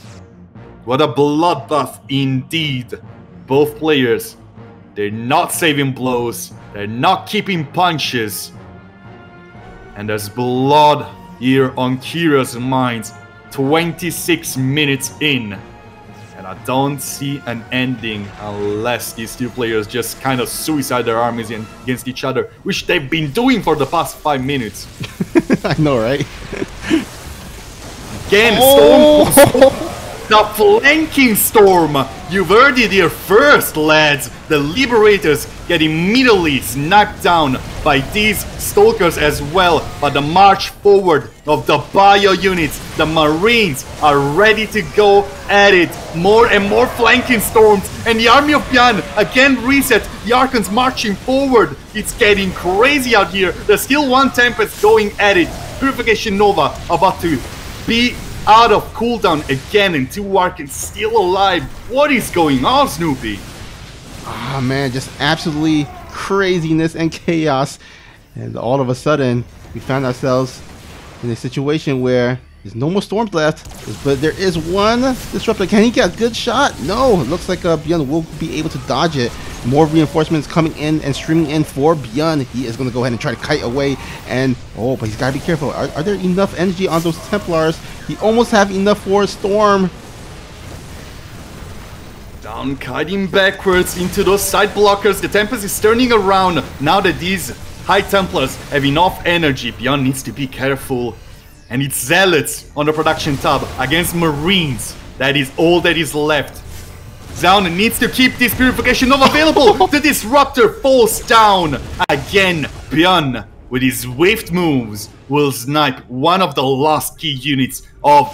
What a bloodbath indeed. Both players, they're not saving blows, they're not keeping punches. And there's blood here on Kira's minds. 26 minutes in, and I don't see an ending unless these two players just kind of suicide their armies against each other, which they've been doing for the past 5 minutes. I know, right? Again, Storm. The flanking Storm. You've heard it here first, lads. The Liberators get immediately sniped down by these Stalkers as well. But the march forward of the bio units, the Marines, are ready to go at it. More and more flanking Storms, and the army of Byun again reset. The Archons marching forward. It's getting crazy out here. There's still one Tempest going at it. Purification Nova about to be out of cooldown again, and two Archons still alive. What is going on, Snoopy? Ah, man, just absolutely craziness and chaos. And all of a sudden, we found ourselves in a situation where there's no more Storms left, but there is one Disruptor. Can he get a good shot? No, it looks like Byun will be able to dodge it. More reinforcements coming in and streaming in for Byun. He is going to go ahead and try to kite away. And, oh, but he's got to be careful. Are there enough energy on those Templars? He almost have enough for a Storm. Down, kiting backwards into those side blockers. The Tempest is turning around. Now that these High Templars have enough energy, Byun needs to be careful. And it's Zealots on the production tab against Marines. That is all that is left. Zoun needs to keep this Purification Nova available. The Disruptor falls down. Again, Byun, with his swift moves, will snipe one of the last key units of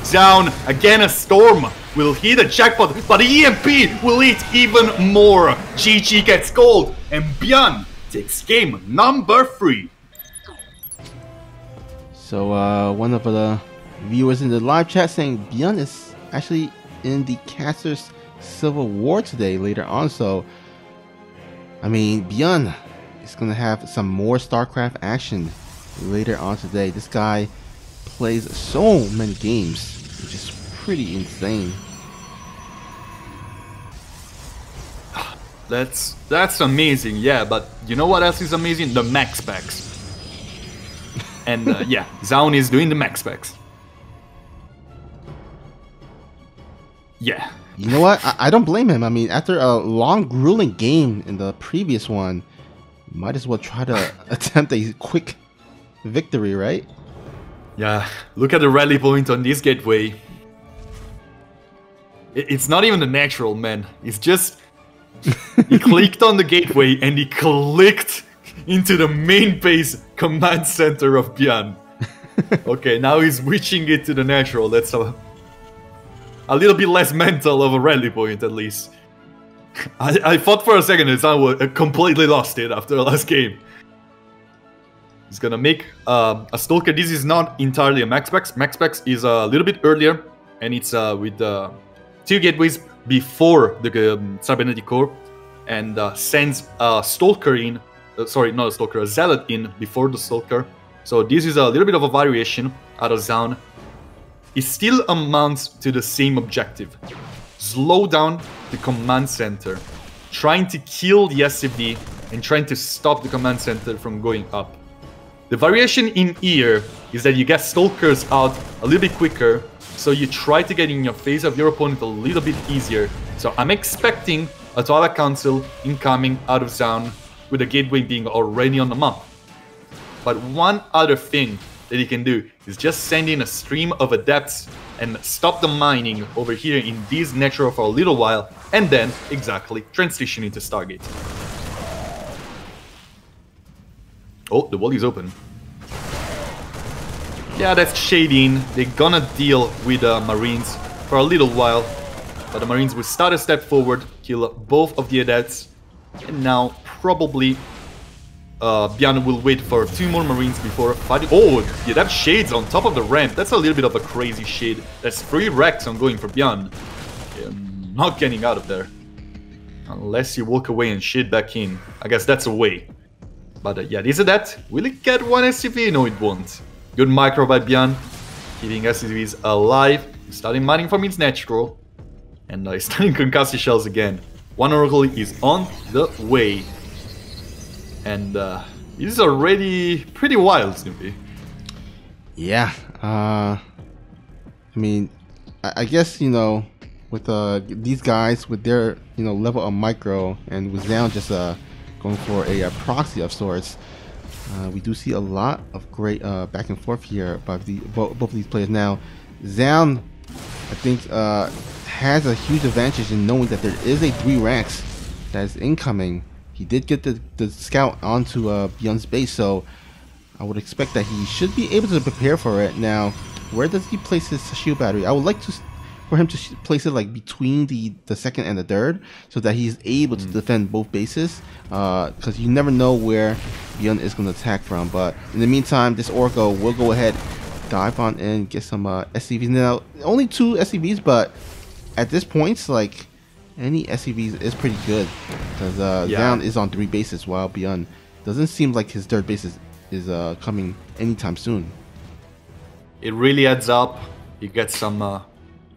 Zoun. Again, a Storm will hit a jackpot, but the EMP will hit even more. GG gets gold, and Byun takes game number 3. So one of the viewers in the live chat saying Byun is actually in the Caster's Civil War today later on. So I mean, Byun is gonna have some more StarCraft action later on today. This guy plays so many games, which is pretty insane. That's amazing, yeah, but you know what else is amazing? The max packs. And yeah, Zoun is doing the max packs. Yeah. You know what? I don't blame him. I mean, after a long, grueling game in the previous one, might as well try to attempt a quick victory, right? Yeah, look at the rally point on this gateway. It's not even the natural, man. It's just... he clicked on the gateway and he clicked into the main base command center of Byun. Okay, now he's switching it to the natural. That's a little bit less mental of a rally point, at least. I thought for a second that Zoun completely lost it after the last game. He's gonna make a Stalker. This is not entirely a max specs. Max specs is a little bit earlier, and it's with 2 gateways before the Cybernetic Core, and sends a Stalker in. Sorry, not a Stalker, a Zealot in before the Stalker. So this is a little bit of a variation out of Zoun. It still amounts to the same objective. Slow down the command center, trying to kill the SCV and trying to stop the command center from going up. The variation in here is that you get Stalkers out a little bit quicker, so you try to get in your face of your opponent a little bit easier. So I'm expecting a Twilight Council incoming out of Zoun, with the gateway being already on the map. But one other thing that he can do is just send in a stream of adepts and stop the mining over here in this natural for a little while, and then exactly transition into Stargate. Oh, the wall is open. Yeah, that's shading. They're gonna deal with the Marines for a little while, but the Marines will start a step forward, kill both of the adepts, and now probably Byun will wait for 2 more Marines before fighting. Oh, yeah, that shades on top of the ramp. That's a little bit of a crazy shade. That's 3 wrecks on going for Byun. Yeah, not getting out of there. Unless you walk away and shade back in. I guess that's a way. But yeah, this is that. Will it get 1 SCV? No, it won't. Good micro by Byun. Keeping SCVs alive. Starting mining from its natural. And starting concussive shells again. 1 Oracle is on the way. And it is already pretty wild, Snoopy. Yeah. I mean, I guess, you know, with these guys, with their, you know, level of micro, and with Zoun just going for a proxy of sorts, we do see a lot of great back and forth here by both of these players. Now, Zoun, I think, has a huge advantage in knowing that there is a 3 ranks that is incoming. He did get the scout onto Byun's base, so I would expect that he should be able to prepare for it. Now, where does he place his shield battery? I would like for him to place it like between the 2nd and the 3rd, so that he's able to defend both bases, because you never know where Byun is going to attack from. But in the meantime, this Oracle will go ahead, dive on in, get some SCVs. Now, only 2 SCVs, but at this point, like, any SCVs is pretty good, because Zoun is on 3 bases, while Byun doesn't seem like his 3rd base is coming anytime soon. It really adds up. He gets some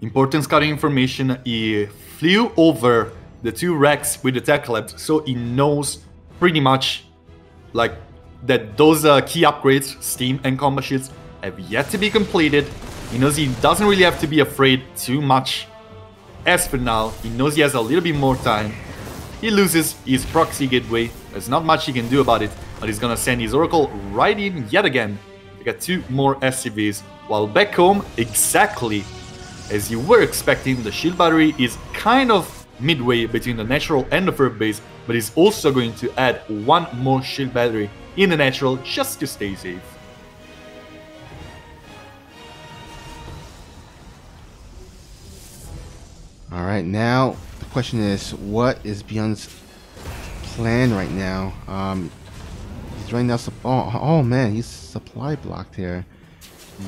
important scouting information. He flew over the 2 wrecks with the tech labs, so he knows pretty much like that those key upgrades, steam and combat shields, have yet to be completed. He knows he doesn't really have to be afraid too much. As for now, he knows he has a little bit more time. He loses his proxy gateway. There's not much he can do about it, but he's gonna send his Oracle right in yet again to get 2 more SCVs. While back home, exactly as you were expecting, the shield battery is kind of midway between the natural and the 3rd base, but he's also going to add 1 more shield battery in the natural just to stay safe. Alright, now the question is, what is Byun's plan right now? He's right now, oh man, he's supply blocked here.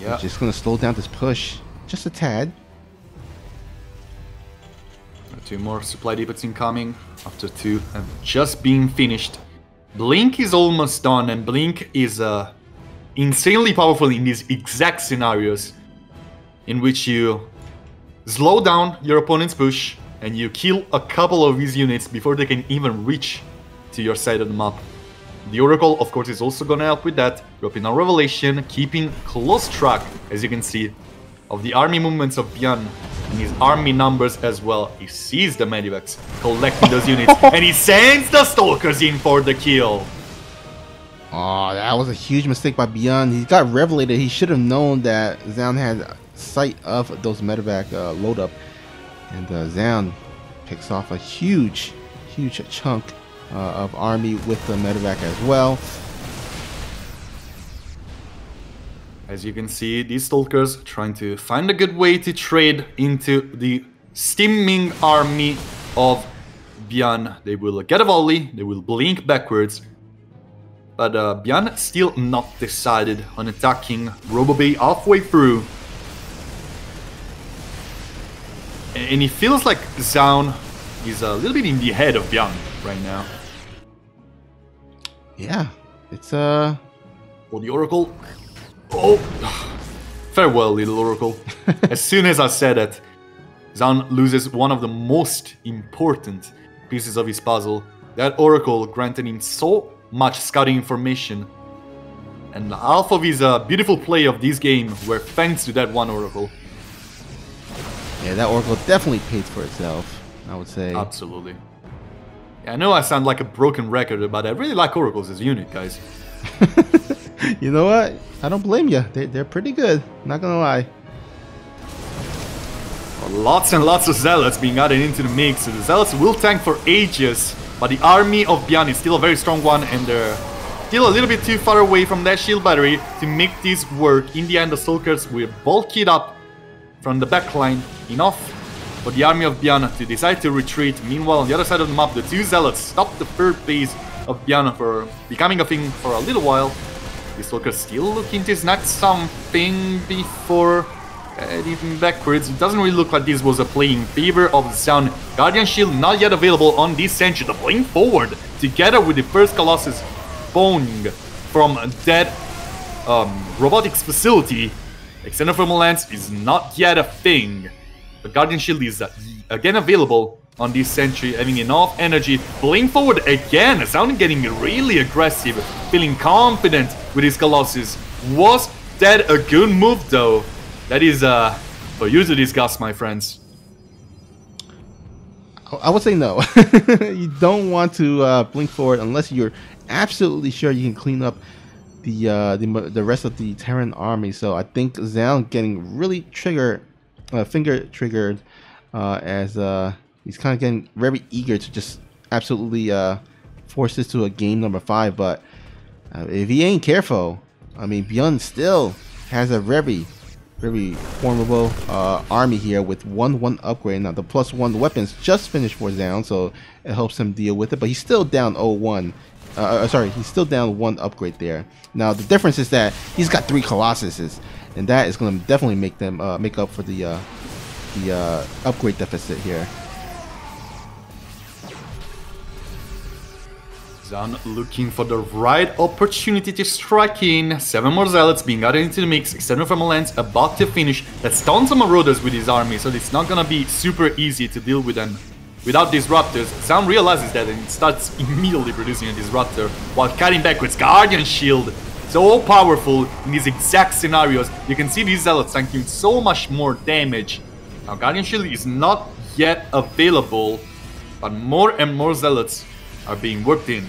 Yeah. He's just going to slow down this push just a tad. 2 more supply depots incoming after 2 have just been finished. Blink is almost done, and Blink is insanely powerful in these exact scenarios in which you slow down your opponent's push and you kill a couple of his units before they can even reach to your side of the map. The Oracle, of course, is also gonna help with that, dropping on Revelation, keeping close track, as you can see, of the army movements of Byun and his army numbers as well. He sees the medivacs collecting those units, and he sends the Stalkers in for the kill. Oh, that was a huge mistake by Byun. He got revelated. He should have known that Zoun had sight of those medevac load up, and Zoun picks off a huge chunk of army with the medevac as well. As you can see, these Stalkers trying to find a good way to trade into the steaming army of Byun. They will get a volley, they will blink backwards. But Byun still not decided on attacking RoboBay halfway through. And it feels like Zoun is a little bit in the head of Byun right now. Yeah, it's Oh, the Oracle. Oh, farewell, little Oracle. As soon as I said it, Zoun loses one of the most important pieces of his puzzle. That Oracle granted him so much scouting information. And half of his beautiful play of this game were thanks to that one Oracle. Yeah, that Oracle definitely paid for itself, I would say. Absolutely. Yeah, I know I sound like a broken record, but I really like Oracles as a unit, guys. You know what? I don't blame you. They're pretty good. Not gonna lie. Lots and lots of Zealots being added into the mix. So the Zealots will tank for ages, but the army of Byun is still a very strong one, and they're still a little bit too far away from that shield battery to make this work. In the end, the Stalkers will bulk it up from the backline enough for the army of Byun to decide to retreat. Meanwhile, on the other side of the map, the two Zealots stop the third base of Byun for becoming a thing for a little while. The Stalkers still looking to snatch something before heading backwards. It doesn't really look like this was a play in favor of Zoun. Guardian Shield not yet available on this Sentry. The blink forward together with the first Colossus spawning from that robotics facility. Extended Thermal Lance is not yet a thing. The Guardian Shield is again available on this Sentry, having enough energy. Blink forward again. Zoun getting really aggressive, feeling confident with his Colossus. Was that a good move though? That is for you to discuss, my friends. I would say no. You don't want to blink forward unless you're absolutely sure you can clean up the rest of the Terran army. So I think Zoun getting really finger triggered as he's kind of getting very eager to just absolutely force this to a game number 5. But if he ain't careful, I mean, Byun still has a very formidable army here with 1/1 upgrade. Now the +1 weapons just finished for Zoun, so it helps him deal with it. But he's still down 0-1. Sorry, he's still down 1 upgrade there. Now the difference is that he's got 3 Colossuses, and that is going to definitely make up for the upgrade deficit here. Zoun looking for the right opportunity to strike in. 7 more Zealots being added into the mix. Extended Thermal Lance about to finish. That's tons of Marauders with his army, so it's not gonna be super easy to deal with them without Disruptors. Zoun realizes that and starts immediately producing a Disruptor while cutting backwards. Guardian Shield, so powerful in these exact scenarios. You can see these Zealots tanking so much more damage. Now Guardian Shield is not yet available, but more and more Zealots are being worked in.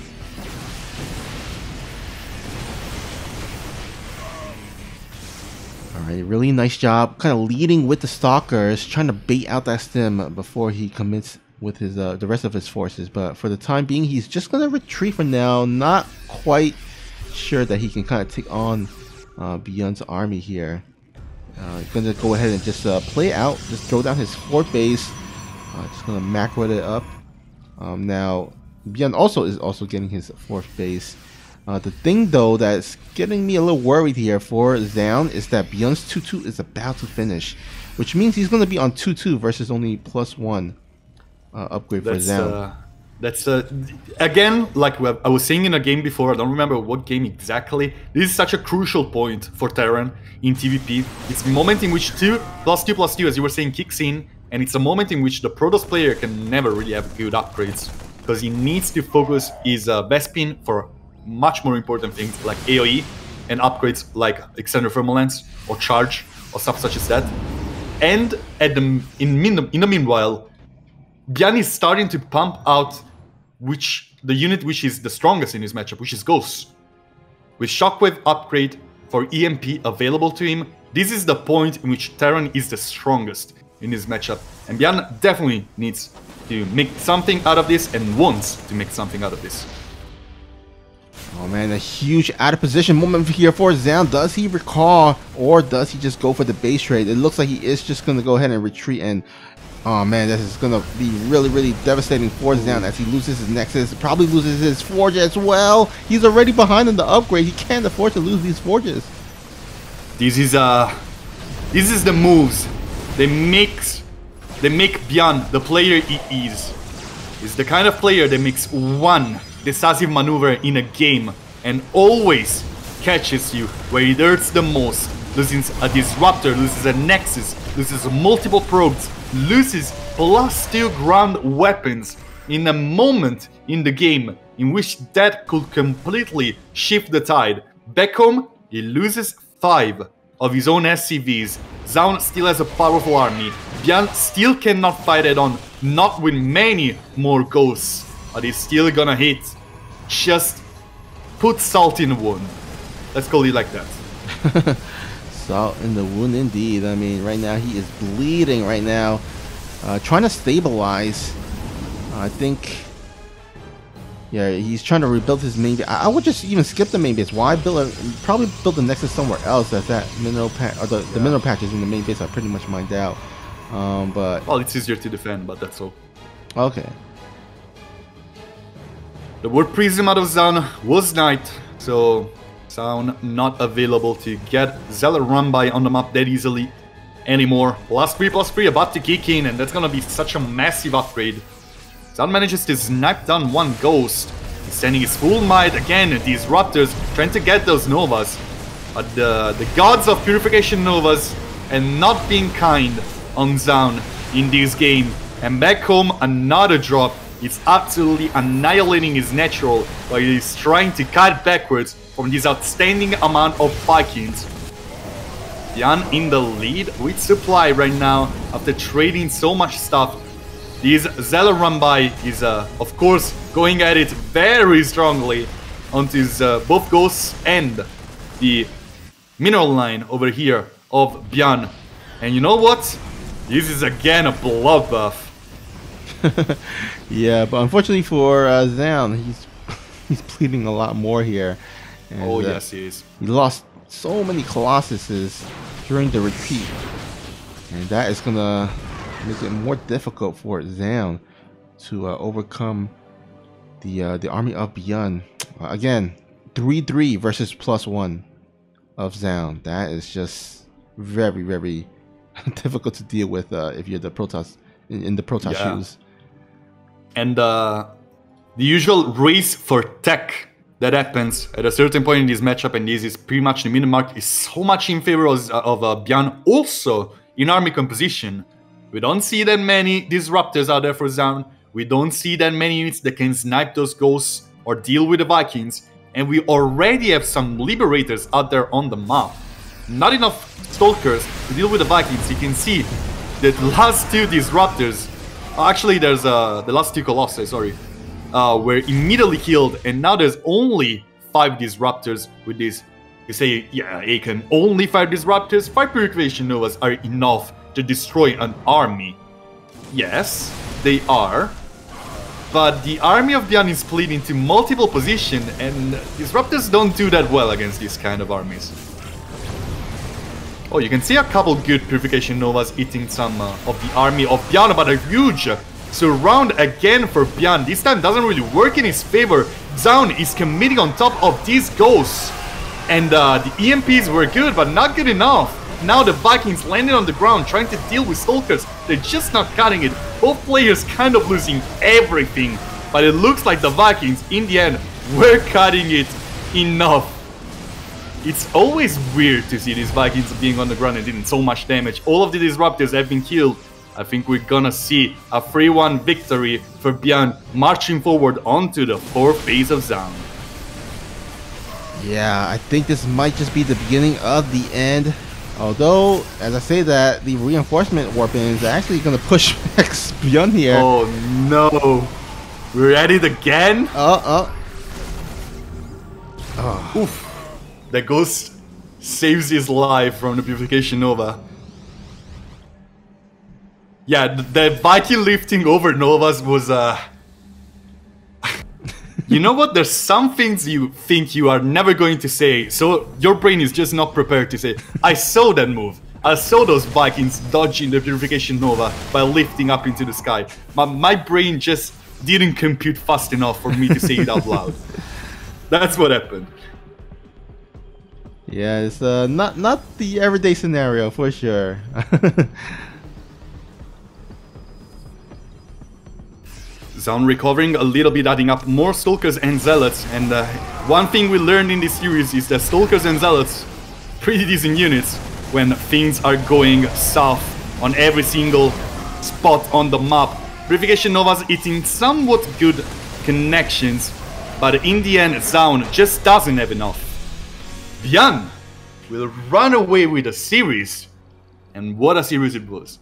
Alright, really nice job. Kind of leading with the Stalkers, trying to bait out that stem before he commits with his the rest of his forces. But for the time being, he's just going to retreat for now. Not quite sure that he can kind of take on Byun's army here. Going to go ahead and just play out, just throw down his 4th base. Just going to macro it up. Now, Byun is also getting his 4th base. The thing though that's getting me a little worried here for Zoun is that Byun's 2-2 is about to finish, which means he's going to be on 2-2 versus only +1 upgrade for Zoun. That's again, like I was saying in a game before, I don't remember what game exactly. This is such a crucial point for Terran in TvP. It's the moment in which 2+2+2, as you were saying, kicks in, and it's a moment in which the Protoss player can never really have good upgrades, because he needs to focus his Bespin for much more important things like AoE and upgrades like Extended Thermal Lance or Charge or stuff such as that. And in the meanwhile, Byun is starting to pump out the unit which is the strongest in his matchup, which is Ghost. With Shockwave upgrade for EMP available to him, this is the point in which Terran is the strongest in his matchup. And Byun definitely needs to make something out of this and wants to make something out of this. Oh man, a huge out of position moment here for Zoun. Does he recall or does he just go for the base trade? It looks like he is just going to go ahead and retreat, and oh man, this is going to be really devastating for Zoun as he loses his Nexus, probably loses his Forge as well. He's already behind in the upgrade. He can't afford to lose these Forges. This is the moves they make Byun the player he is. He's the kind of player that makes one decisive maneuver in a game and always catches you where it hurts the most. Loses a Disruptor, loses a Nexus, loses multiple probes, loses +2 ground weapons in a moment in the game in which that could completely shift the tide. Back home, he loses 5 of his own SCVs. Zoun still has a powerful army. Byun still cannot fight head on, not with many more ghosts, but he's still gonna hit. Just put salt in the wound. Let's call it like that. Salt in the wound indeed. I mean, right now he is bleeding right now. Trying to stabilize. I think, yeah, he's trying to rebuild his main base. I would just even skip the main base. Why probably build the Nexus somewhere else? That mineral patch, or the mineral patches in the main base are pretty much mined out. But well, it's easier to defend, but that's all. Okay. The word Prism out of Zoun was Night, so Zoun not available to get Zealot run by on the map that easily anymore. +3/+3 about to kick in, and that's gonna be such a massive upgrade. Zoun manages to snipe down one Ghost. He's sending his full might again at these Disruptors, trying to get those Novas. But the gods of Purification Novas and not being kind on Zoun in this game. And back home, another drop. It's absolutely annihilating his natural while he's trying to cut backwards from this outstanding amount of Vikings. Byun in the lead with supply right now after trading so much stuff. This Zealot run by is of course going at it very strongly onto his both Ghosts and the mineral line over here of Byun. And you know what? This is again a bloodbath. Yeah, but unfortunately for Zoun, he's bleeding a lot more here. And, oh yes, he is. He lost so many Colossuses during the retreat, and that is gonna make it more difficult for Zoun to overcome the army of Byun. Again, 3-3 versus +1 of Zoun. That is just very difficult to deal with if you're the Protoss in the Protoss shoes. And the usual race for tech that happens at a certain point in this matchup, and this is pretty much the minute mark, is so much in favor of Byun. Also, in army composition, we don't see that many Disruptors out there for Zoun. We don't see that many units that can snipe those Ghosts or deal with the Vikings. And we already have some Liberators out there on the map. Not enough Stalkers to deal with the Vikings. You can see that the last 2 Disruptors, actually there's the last 2 Colossi, sorry, were immediately killed, and now there's only 5 Disruptors with this. You say, yeah, Akon, only 5 Disruptors? 5 Purification Novas are enough to destroy an army. Yes, they are. But the army of Byun is split into multiple positions, and Disruptors don't do that well against these kind of armies. Oh, you can see a couple good Purification Novas hitting some of the army of Byun, but a huge surround again for Byun. This time doesn't really work in his favor. Zoun is committing on top of these Ghosts. And the EMPs were good, but not good enough. Now the Vikings landed on the ground trying to deal with Stalkers. They're just not cutting it. Both players kind of losing everything. But it looks like the Vikings, in the end, were cutting it enough. It's always weird to see these Vikings being on the ground and doing so much damage. All of the Disruptors have been killed. I think we're gonna see a 3-1 victory for Byun, marching forward onto the 4th phase of Zoun. Yeah, I think this might just be the beginning of the end. Although, as I say that, the reinforcement warping is actually gonna push back Byun here. Oh no! We're at it again? Oh. Oof. The Ghost saves his life from the Purification Nova. Yeah, the Viking lifting over Novas was You know what? There's some things you think you are never going to say, so your brain is just not prepared to say, I saw that move. I saw those Vikings dodging the Purification Nova by lifting up into the sky. My brain just didn't compute fast enough for me to say it out loud. That's what happened. Yeah, it's not the everyday scenario for sure. Zoun recovering a little bit, adding up more Stalkers and Zealots, and one thing we learned in this series is that Stalkers and Zealots, pretty decent units when things are going south on every single spot on the map. Purification Nova's hitting somewhat good connections, but in the end Zoun just doesn't have enough. Byun will run away with a series, and what a series it was.